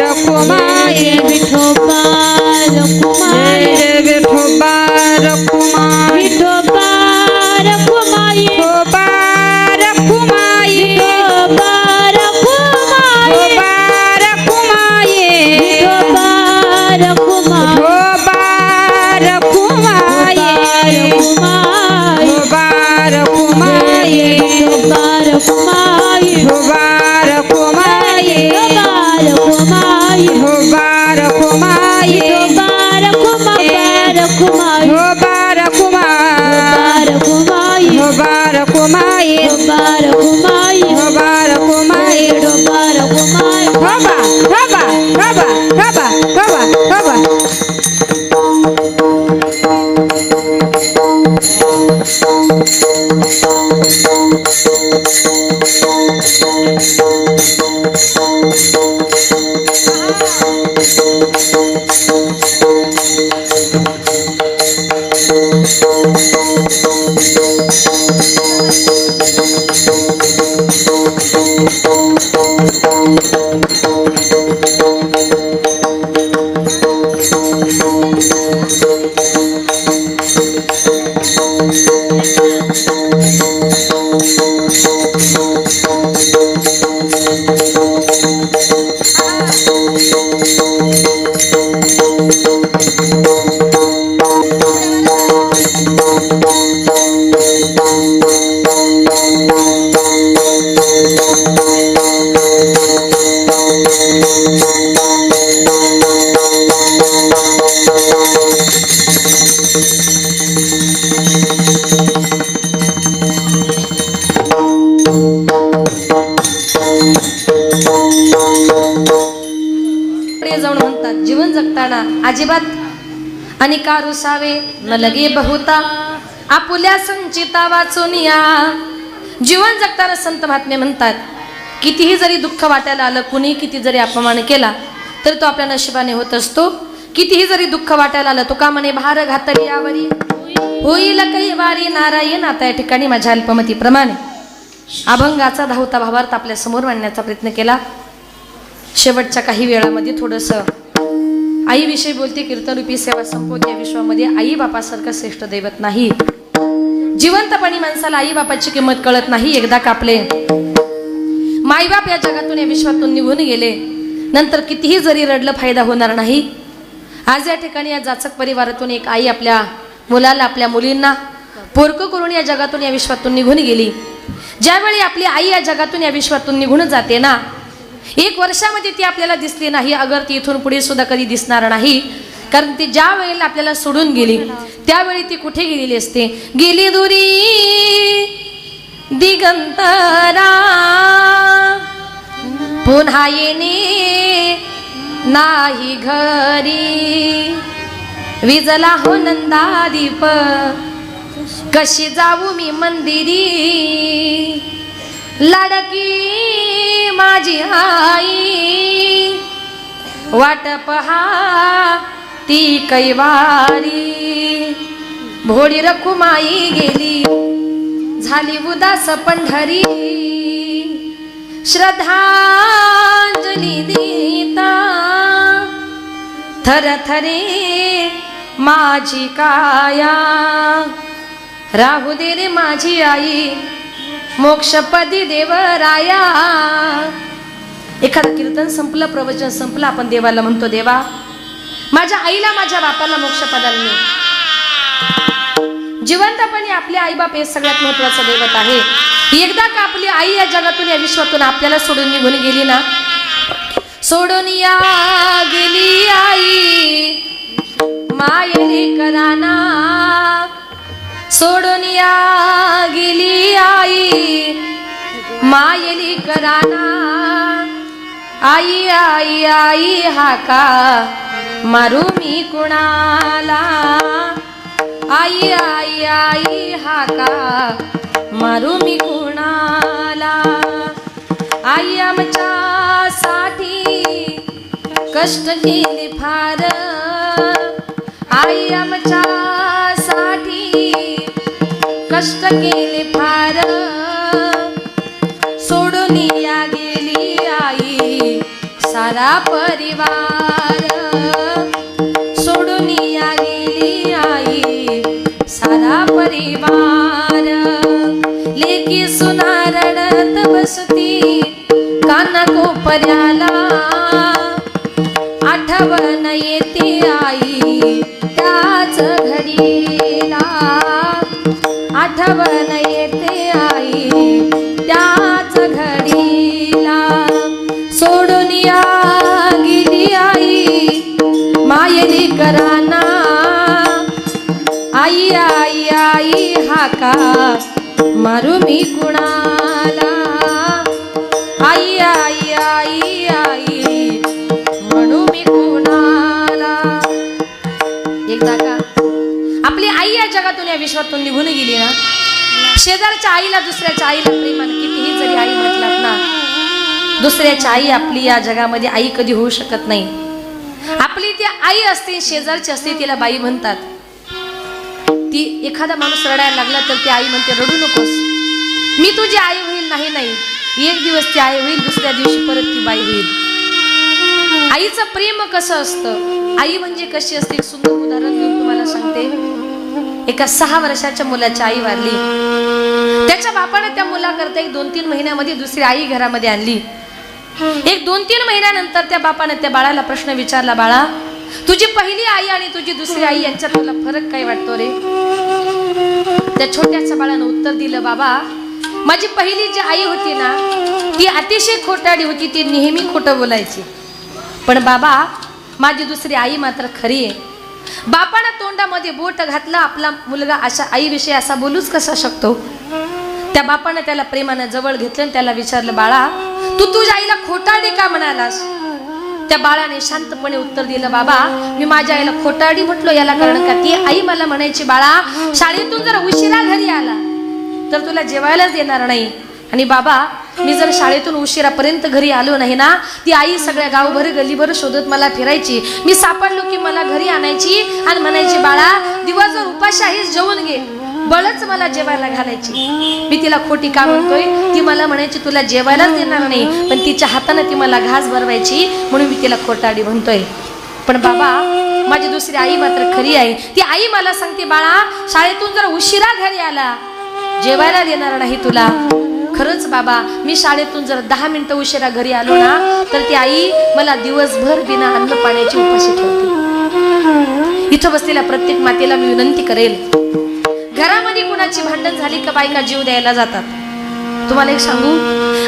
रखुमाये, विठोबा रखुमाये, विठोबा रखुमाये, विठोबा रखुमाये, विठोबा रखुमाये, विठोबा रखुमाये, विठोबा पुढे जाऊन म्हणतात जीवन जगताना अजिबात आणि का रुसावे न लगे बहुता आपुल्या संचिता वाचून या. जीवन जगताना संत महात्मे म्हणतात कितीही जरी दुःख वाटायला आलं, कुणी किती जरी अपमान केला तर तो आपल्या नशिबाने होत असतो. कितीही जरी दुःख वाटायला आलं तो का म्हणे भार घातली यावरी होईल काही वारी नारायण. आता या ठिकाणी माझ्या अल्पमतीप्रमाणे अभंगाचा 10वा भावार्थ आपल्या समोर मांडण्याचा प्रयत्न केला. शेवटच्या काही वेळामध्ये थोडंसं आईविषयी बोलते. कीर्तनरूपी सेवा संपवते. या विश्वामध्ये आई बापासारखं श्रेष्ठ दैवत नाही. जिवंतपणी माणसाला आई बापाची किंमत कळत नाही. एकदा कापले माईबाप या जगातून या विश्वातून निघून गेले नंतर कितीही जरी रडलं फायदा होणार नाही. आज या ठिकाणी या जाचक परिवारातून एक आई आपल्या मुलाला आपल्या मुलींना पोरकं करून या जगातून या विश्वातून निघून गेली. ज्यावेळी आपली आई या जगातून या विश्वातून निघून जाते ना, 1 वर्षामध्ये ती आपल्याला दिसली नाही. अगर ती इथून पुढे सुद्धा कधी दिसणार नाही. कारण ती ज्या वेळेला आपल्याला सोडून गेली त्यावेळी ती कुठे गेलेली असते. गेली दुरी दिगंतरा पुन्हा येणे नाही घरी. विजला हो नंदादीप कशी जाऊ मी मंदिरी. लाडकी माझी आई वाट पहा ती कैवारी. भोळी रखुमाई गेली झाली उदास पंढरी. श्रद्धांजली देता थरथरे माझी काया. राहू दे रे माझी आई मोक्षपदी देवराया. एखादं कीर्तन संपलं, प्रवचन संपलं, आपण देवाला म्हणतो देवा माझ्या आईला माझ्या बापाला मोक्षपदाला नेऊ. जिवंतपणे आपले आईबाप हे सगळ्यात महत्वाचं दैवत आहे. एकदा का आपली आई या जगातून या विश्वातून आपल्याला सोडून निघून गेली ना, सोडून या गेली आई मायली कराना. सोडून या गेली आई मायली कराना. आई आई आई हाका मारू मी कुणाला. आई आई आई हाका मारू मी कुणाला. आई आमच्या साठी कष्ट केले फार. आई आमच्या साठी कष्ट केले फार. सोडून या गेली आई सारा परिवार. सोडून या गेली आई सारा परिवार. लेकी सुना रडत बसती काना कोपऱ्याला. आठवण येते आई त्याच घडीला. आठवण येते आई त्याच घडीला. सोडून या गेली आई मायली कराना. आई आई आई हाका मारू मी कुणाला. आई आई आई आई म्हणू मी कुणाला. एकदा का आपली आई या जगातून या विश्वातून निघून गेली ना, शेजारच्या आईला दुसऱ्याच्या आईला प्रेमाने कितीही जरी आई म्हटलात ना, दुसऱ्याची आई आपली या जगामध्ये आई कधी होऊ शकत नाही. आपली ती आई असते, शेजारची असते, तिला बाई म्हणतात. ती एखादा माणूस रडायला लागला तर ती आई म्हणते रडू नकोस, मी तुझी आई होईल. नाही नाही, एक दिवस ती आई होईल, दुसऱ्या दिवशी परत ती बाई होईल. आईचं प्रेम कसं असतं, आई म्हणजे कशी असते, एक सुंदर उदाहरण देऊन तुम्हाला सांगते. एका 6 वर्षाच्या मुलाची आई वारली. त्याच्या बापाने त्या मुलाकरता एक 2-3 महिन्यामध्ये दुसरी आई घरामध्ये आणली. एक 2-3 महिन्यानंतर त्या बापाने त्या बाळाला प्रश्न विचारला, बाळा तुझी पहिली आई आणि तुझी दुसरी आई यांच्यात तुला फरक काय वाटतो रे? त्या छोट्याच्या बाळानं उत्तर दिलं, बाबा माझी पहिली जी आई होती ना ती अतिशय खोटाडी होती, ती नेहमी खोटं बोलायची. पण बाबा माझी दुसरी आई मात्र खरी आहे. बापानं तोंडामध्ये बोट घातलं, आपला मुलगा अशा आईविषयी असा बोलूच कसा शकतो? त्या बापानं त्याला प्रेमानं जवळ घेतलं आणि त्याला विचारलं, बाळा तू तुझ्या आईला खोटारडी का म्हणालास? त्या बाळाने शांतपणे उत्तर दिलं, बाबा मी माझ्या आईला खोटारडी म्हटलो याला कारण का ती आई मला म्हणायची, बाळा शाळेतून जर उशिरा घरी आला तर तुला जेवायलाच देणार नाही, आणि बाबा मी जर शाळेतून उशिरापर्यंत घरी आलो नाही ना, ती आई सगळ्या गावभर गलीभर शोधत मला फिरायची, मी सापडलो की मला घरी आणायची आणि म्हणायची, बाळा दिवसभर उपाशी आहेस जेवून घे, बळच मला जेवायला घालायची. मी तिला खोटी का म्हणतोय? ती मला म्हणायची तुला जेवायलाच देणार नाही, पण तिच्या हाताने ती मला घास भरवायची म्हणून मी तिला खोटारडी म्हणतोय. पण बाबा माझी दुसरी आई मात्र खरी आहे. ती आई मला सांगते, बाळा शाळेतून जर उशिरा घरी आला जेवायला देणार नाही तुला. खरंच बाबा मी शाळेतून जर 10 मिनिटं उशिरा घरी आलो ना तर ती आई मला दिवसभर बिना अन्न पाण्याची उपाशी ठेवते. इथं बसलेल्या प्रत्येक मातेला मी विनंती करेल, घरामध्ये कुणाची भांडण झाली का बायका जीव द्यायला जातात. तुम्हाला एक सांगू,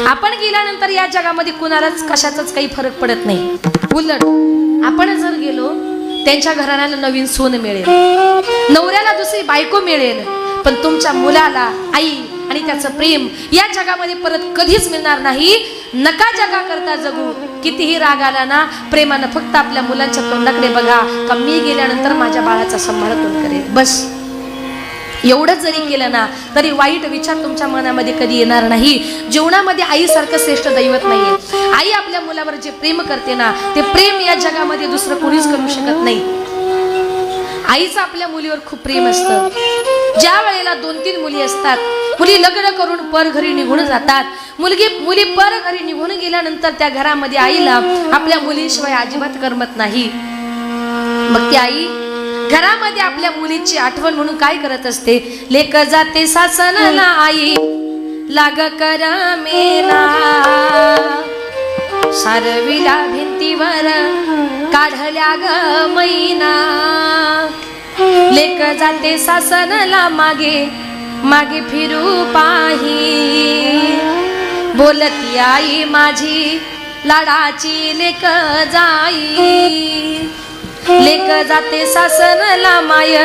आपण गेल्यानंतर या जगामध्ये कुणालाच कशाचाच काही फरक पडत नाही. उलट आपण जर गेलो त्यांच्या घराण्याला नवीन सोन मिळेल, नवऱ्याला दुसरी बायको मिळेल, पण तुमच्या मुलाला आई आणि त्याचं प्रेम या जगामध्ये परत कधीच मिळणार नाही. नका जगा करता जगू. कितीही राग आला ना, प्रेमानं फक्त आपल्या मुलांच्या तोंडाकडे बघा का मी गेल्यानंतर माझ्या बाळाचा सांभाळ कोण करेल. बस एवढंच जरी केलं ना तरी वाईट विचार तुमच्या मनामध्ये कधी येणार नाही. जीवनामध्ये आईसारखं श्रेष्ठ दैवत नाहीये. आई आपल्या मुलावर जे प्रेम करते ना ते प्रेम या जगामध्ये दुसरं कोणीच करू शकत नाही. आईचं आपल्या मुलीवर खूप प्रेम असतं. ज्या वेळेला 2-3 मुली असतात, मुली लग्न करून पर घरी निघून जातात, मुली पर घरी निघून गेल्यानंतर त्या घरामध्ये आईला आपल्या मुलीशिवाय अजिबात करमत नाही. मग ती आई घरामध्ये आपल्या मुलीची आठवण म्हणून काय करत असते, लेक जाते सासनला आई लाग करमेना, सारविला भिंतीवर काढल्या ग मैना, लेक जाते सासनला मागे मागे फिरू पाही, बोलती आई माझी लाडाची लेक जाई, लेक जाते सासनला माय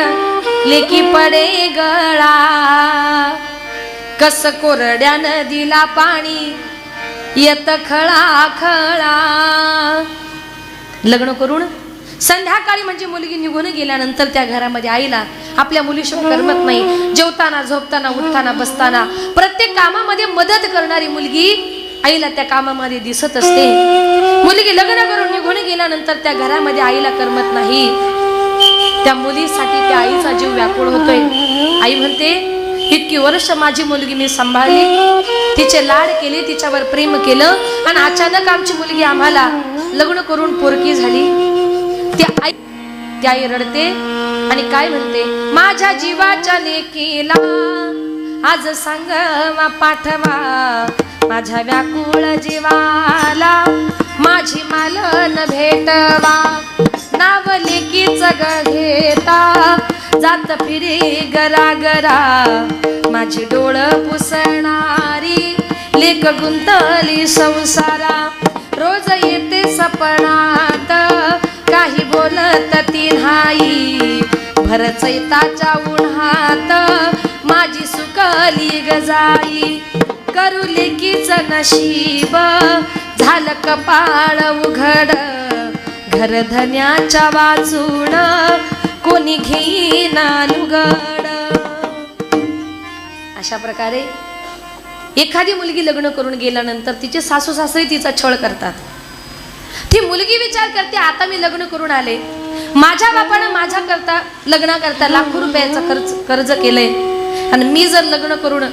लेकी पडे गळा, कस कोरड्या नदीला पाणी येत खळा खळा. लग्न करून संध्याकाळी म्हणजे मुलगी निघून गेल्यानंतर त्या घरामध्ये आईला आपल्या मुलीशिवाय करमत नाही. जेवताना झोपताना उठताना बसताना प्रत्येक कामामध्ये मदत करणारी मुलगी आईला त्या कामामध्ये दिसत असते. मुलगी लग्न करून निघून गेल्यानंतर त्या घरामध्ये आईला करमत नाही. त्या मुलीसाठी त्या आईचा जीव व्याकुळ होतोय. आई म्हणते इतकी वर्ष माझी मुलगी मी सांभाळली, तिचे लाड केले, तिच्यावर प्रेम केलं, आणि अचानक आमची मुलगी आम्हाला लग्न करून पोरकी झाली. ती आई रडते आणि काय म्हणते, माझ्या जीवाच्या लेकीला आज सांगवा पाठवा, माझ्या व्याकुळ जीवाला माझी मालन भेटवा, नाव लेकीच घेता जात फिरी गरा गरा, माझी डोळ पुसणारी लेक गुंतली संसारा, रोज येते सपनात काही बोलत ती नाही, भर चैताच्या उन्हात माझी सुकली गजाई, करू लेकीच नशीब झालं कपाळ उघड, घर धन्याच्या वाचून कोणी घेईना लुगड. अशा प्रकारे एखादी मुलगी लग्न करून गेल्यानंतर तिचे सासू सासरे तिचा छळ करतात. ती मुलगी विचार करते आता मी लग्न करून आले, माझ्या बापानं माझ्या करता लग्नाकरता लाखो रुपयाचा कर्ज केलंय, आणि मी जर लग्न करून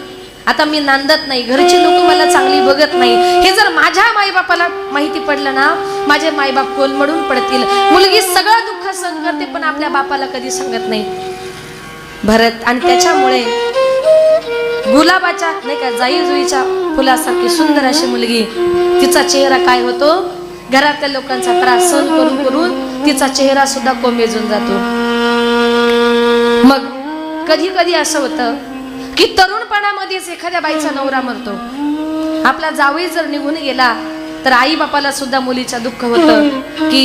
आता मी नांदत नाही, घरची लोक मला चांगली बघत नाही, हे जर माझ्या मायबापाला माहिती पडलं ना माझे मायबाप कोलमडून पडतील. मुलगी सगळं दुःख सहन करते पण आपल्या बापाला कधी सांगत नाही. भरत आणि त्याच्यामुळे गुलाबाच्या नाही का जाई जुईच्या फुलासारखी सुंदर अशी मुलगी, तिचा चेहरा काय होतो, घरातल्या लोकांचा त्रास सहन करून करून तिचा चेहरा सुद्धा कोमेजून जातो. मग कधी कधी असं होतं की तरुणपणामध्येच एखाद्या बाईचा नवरा मरतो, आपला जावई जर निघून गेला तर आई बापाला सुद्धा मुलीचं दुःख होतं की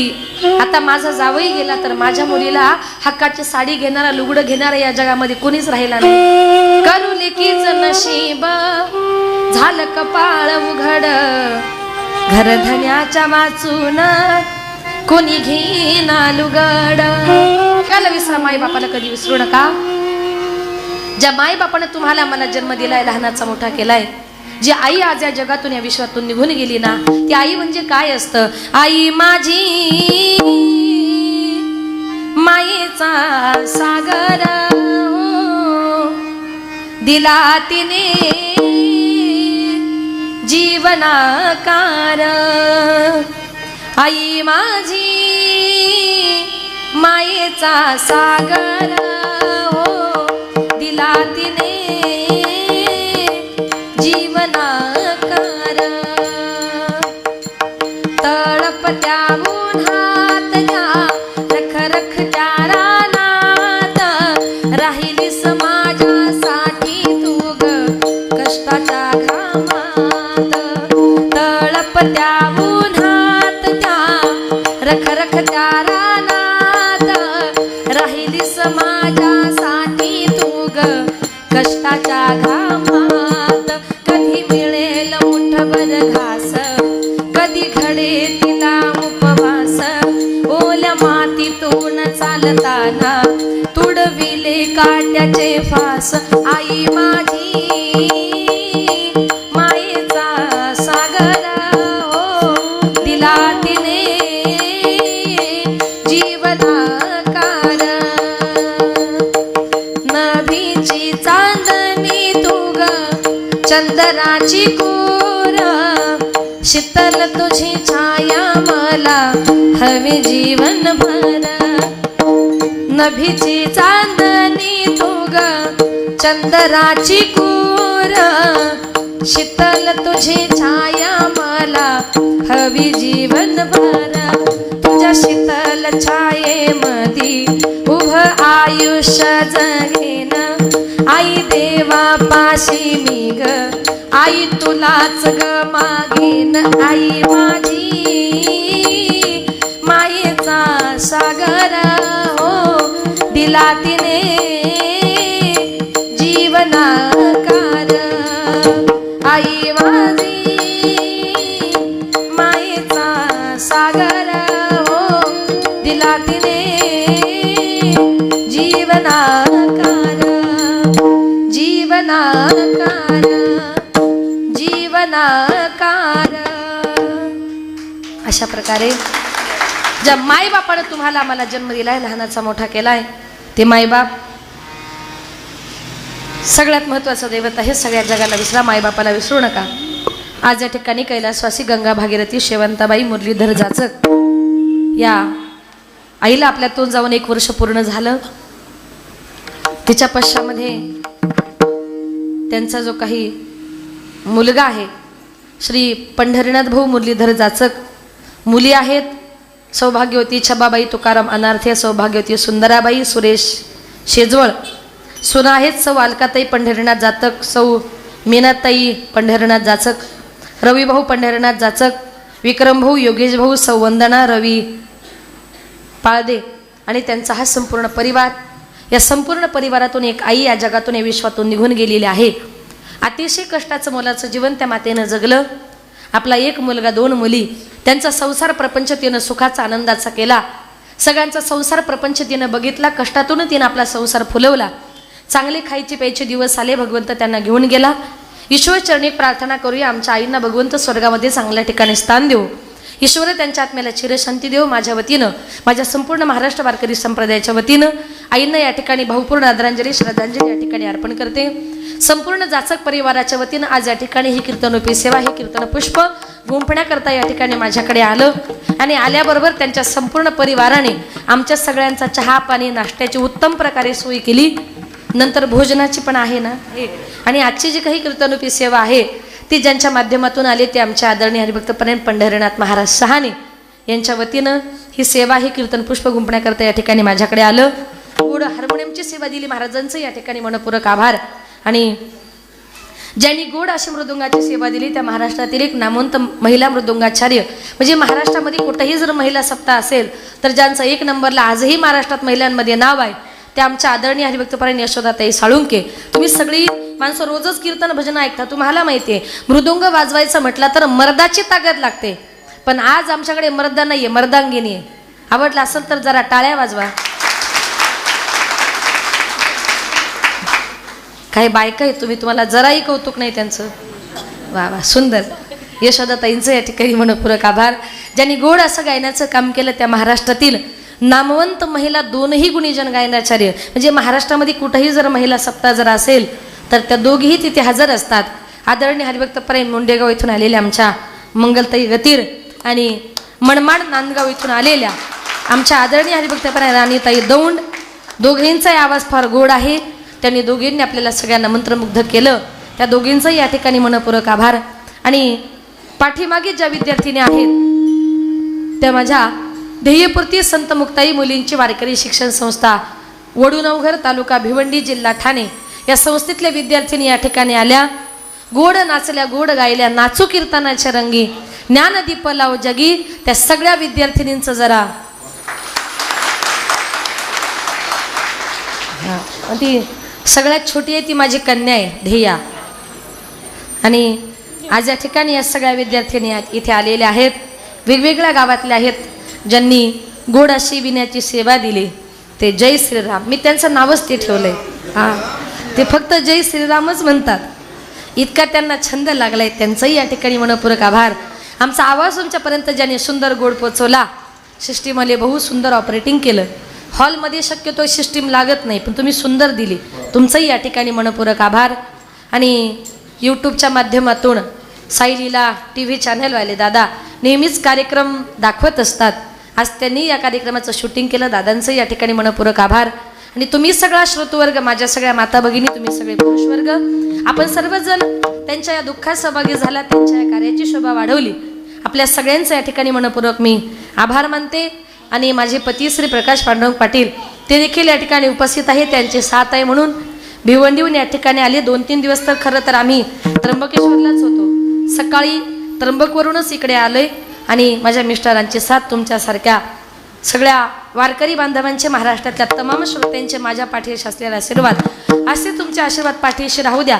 आता माझा जावई गेला तर माझ्या मुलीला हक्काची साडी घेणारा लुगडं घेणारा या जगामध्ये कोणीच राहिला नाही. करू लेकीच नशीब झालं कपाळ उघड घरधन्याच्या वाचून कोणी घेना लुगड. काला विसरा माई बापाला कधी विसरू नका. ज्या माई बापाने तुम्हाला मला जन्म दिलाय लहानाचा मोठा केलाय जी आई आज या जगातून या विश्वातून निघून गेली ना ती आई म्हणजे काय असतं. आई माझी मायेचा सागर दिला तिने जीवनाकार. आई माझी मायेचा सागर दिला तिने जीवनाकार. तळपत्या उन्हात या रखरखत्या रानात राहिली समाजासाठी तू ग कष्टाच्या घामात. तळपत्या उन्हात त्या रखरखत्या रानात राहिली समाजासाठी तू ग कष्टाच्या घामात. कधी मिळेल मुठभर घास कधी घडे तिला उपवास ओल्या मातीतून चालताना तुडविले काट्याचे फास. आई माझी मायेचा सागर दिला तिने जीवनाकार. नभीची चांदणी तू ग चंदनाची कोर शीतल तुझी छाया मला हवी जीवनभर. नभीची चांदणी तू ग चंदनाची कोर शीतल तुझी छाया मला हवी जीवनभर. तुझ्या शीतल छायेमधी उभ आयुष्य जगेन आई देवा पाशी मी ग आई तुलाच ग मागेन. आई माझी मायेचा सागर दिला तिने जीवनाकार. आई माझी मायेचा सागर दिला तिने जीवनाकार. जीवनाकार जीवनाकार. अशा प्रकारे ज्या मायबापाने तुम्हाला आम्हाला जन्म दिलाय लहानाचा मोठा केलाय ते मायबाप सगळ्यात महत्त्वाचं दैवत आहे. सगळ्या जगाला विसरा मायबापाला विसरू नका. आज या ठिकाणी कैलासवासी गंगा भागीरथी शेवंताबाई मुरलीधर जाचक या आईला आपल्यातून जाऊन 1 वर्ष पूर्ण झालं. तिच्या पश्चामध्ये त्यांचा जो काही मुलगा आहे श्री पंढरीनाथ भाऊ मुरलीधर जाचक. मुली आहेत सौभाग्यवती छबाबाई तुकाराम अनार्थे, सौभाग्यवती सुंदराबाई सुरेश शेजवळ. सुना आहेत सौ अलकाताई पंढरीनाथ जाचक, सौ मीनाताई पंढरीनाथ जाचक, रविभाऊ पंढरीनाथ जाचक, विक्रमभाऊ योगेश भाऊ, सौ वंदना रवी पाळदे आणि त्यांचा हा संपूर्ण परिवार. या संपूर्ण परिवारातून एक आई या जगातून या विश्वातून निघून गेलेली आहे. अतिशय कष्टाचं मुलाचं जीवन त्या मातेनं जगलं. आपला 1 मुलगा 2 मुली. त्यांचा संसार प्रपंच तिनं सुखाचा आनंदाचा केला. सगळ्यांचा संसार प्रपंच तिनं बघितला. कष्टातून तिनं आपला संसार फुलवला. चांगले खायचे प्यायचे दिवस आले. भगवंत त्यांना घेऊन गेला. ईश्वर चरणी प्रार्थना करूया आमच्या आईंना भगवंत स्वर्गामध्ये चांगल्या ठिकाणी स्थान देऊ. ईश्वर त्यांच्या आत्म्याला चिरशांती देव. माझ्या वतीनं माझ्या संपूर्ण महाराष्ट्र वारकरी संप्रदायाच्या वतीनं आईंना या ठिकाणी भावपूर्ण आदरांजली श्रद्धांजली या ठिकाणी अर्पण करते. संपूर्ण जाचक परिवाराच्या वतीनं आज या ठिकाणी ही कीर्तनोपी सेवा हे कीर्तन पुष्प गुंफण्याकरता या ठिकाणी माझ्याकडे आलं आणि आल्याबरोबर त्यांच्या संपूर्ण परिवाराने आमच्या सगळ्यांचा चहा पाणी नाश्त्याची उत्तम प्रकारे सोय केली. नंतर भोजनाची पण आहे ना. आणि आजची जी काही कीर्तनोपी सेवा आहे ती ज्यांच्या माध्यमातून आली ते आमच्या आदरणीय हरिभक्तपरायण पंढरीनाथ महाराज सहाने यांच्या वतीनं ही सेवा ही कीर्तन पुष्प गुंफण्याकरता या ठिकाणी माझ्याकडे आलं. गोड हार्मोनियमची सेवा दिली महाराजांचं या ठिकाणी मनपूर्वक आभार. आणि ज्यांनी गोड अशी मृदुंगाची सेवा दिली त्या महाराष्ट्रातील एक नामवंत महिला मृदुंगाचार्य, म्हणजे महाराष्ट्रामध्ये कुठेही जर महिला सप्ताह असेल तर ज्यांचं एक नंबरला आजही महाराष्ट्रात महिलांमध्ये नाव आहे ते आमच्या आदरणीय हरिभक्तपरायण यशोदाताई साळुंके. तुम्ही सगळी माणसं रोजच कीर्तन भजन ऐकता, तुम्हाला माहिती आहे मृदुंग वाजवायचं म्हटलं तर मर्दाची ताकद लागते, पण आज आमच्याकडे मर्दा नाहीये, मर्दांगिनी आहे. आवडलं असेल तर जरा टाळ्या वाजवा. काही बायका आहे तुम्ही, तुम्हाला जराही कौतुक नाही त्यांचं. वा वा, सुंदर. यशोदाताईंचं या ठिकाणी मनपूर्वक आभार. ज्यांनी गोड असं गायनाचं काम केलं त्या महाराष्ट्रातील नामवंत महिला दोनही गुणीजन गायनाचार्य, म्हणजे महाराष्ट्रामध्ये कुठेही जर महिला सप्ताह जर असेल तर त्या दोघीही तिथे हजर असतात. आदरणीय हरिभक्तपरायण मुंडेगाव इथून आलेल्या आमच्या मंगलताई गतीर आणि मनमाड नांदगाव इथून आलेल्या आमच्या आदरणीय हरिभक्तपरायण राणीताई दौंड, दोघींचाही आवाज फार गोड आहे. त्यांनी दोघींनी आपल्याला सगळ्यांना मंत्रमुग्ध केलं. त्या दोघींचाही या ठिकाणी मनपूर्वक आभार. आणि पाठीमागे ज्या विद्यार्थिनी आहेत त्या माझ्या ध्येयपूर्ती संत मुक्ताई मुलींची वारकरी शिक्षण संस्था, वडूनवघर, तालुका भिवंडी, जिल्हा ठाणे या संस्थेतल्या विद्यार्थिनी या ठिकाणी आल्या. गोड नाचल्या, गोड गायल्या, नाचू कीर्तनाच्या रंगी, ज्ञानदीप लाव जगी. त्या सगळ्या विद्यार्थिनींचं जरा ती सगळ्यात छोटी आहे ती माझी कन्या आहे ध्येया. आणि आज या ठिकाणी या सगळ्या विद्यार्थिनी इथे आलेल्या आहेत, वेगवेगळ्या गावातल्या आहेत. ज्यांनी गोड अशी विण्याची सेवा दिली ते जय श्रीराम, मी त्यांचं नावच ते ठेवलंय. हां, ते फक्त जय श्रीरामच म्हणतात, इतका त्यांना छंद लागलाय. त्यांचंही या ठिकाणी मनपूर्वक आभार. आमचा आवाज तुमच्यापर्यंत ज्यांनी सुंदर गोड पोचवला, सिस्टीमवाले बहु सुंदर ऑपरेटिंग केलं. हॉलमध्ये शक्यतो सिस्टीम लागत नाही, पण तुम्ही सुंदर दिली, तुमचंही या ठिकाणी मनपूर्वक आभार. आणि यूट्यूबच्या माध्यमातून साईलीला TV चॅनलवाले दादा नेहमीच कार्यक्रम दाखवत असतात. आज त्यांनी या कार्यक्रमाचं शूटिंग केलं, दादांचंही या ठिकाणी मनपूर्वक आभार. आणि तुम्ही सगळा श्रोतवर्ग, माझ्या सगळ्या माता भगिनी, तुम्ही सगळे पुरुषवर्ग, आपण सर्वजण त्यांच्या या दुःखात सहभागी झाला, त्यांच्या या कार्याची शोभा वाढवली. आपल्या सगळ्यांचं या ठिकाणी मनपूर्वक मी आभार मानते. आणि माझे पती श्री प्रकाश पांडुरंग पाटील ते देखील या ठिकाणी उपस्थित आहे, त्यांचे साथ आहे म्हणून भिवंडीहून या ठिकाणी आले. 2-3 दिवस तर खरं तर आम्ही त्र्यंबकेश्वरलाच होतो, सकाळी त्र्यंबकवरूनच इकडे आलोय. आणि माझ्या मिस्टरांची साथ, तुमच्यासारख्या सगळ्या वारकरी बांधवांचे, महाराष्ट्रातल्या तमाम श्रोत्यांचे माझ्या पाठीशी असलेला आशीर्वाद, असे तुमचे आशीर्वाद पाठीशी राहू द्या.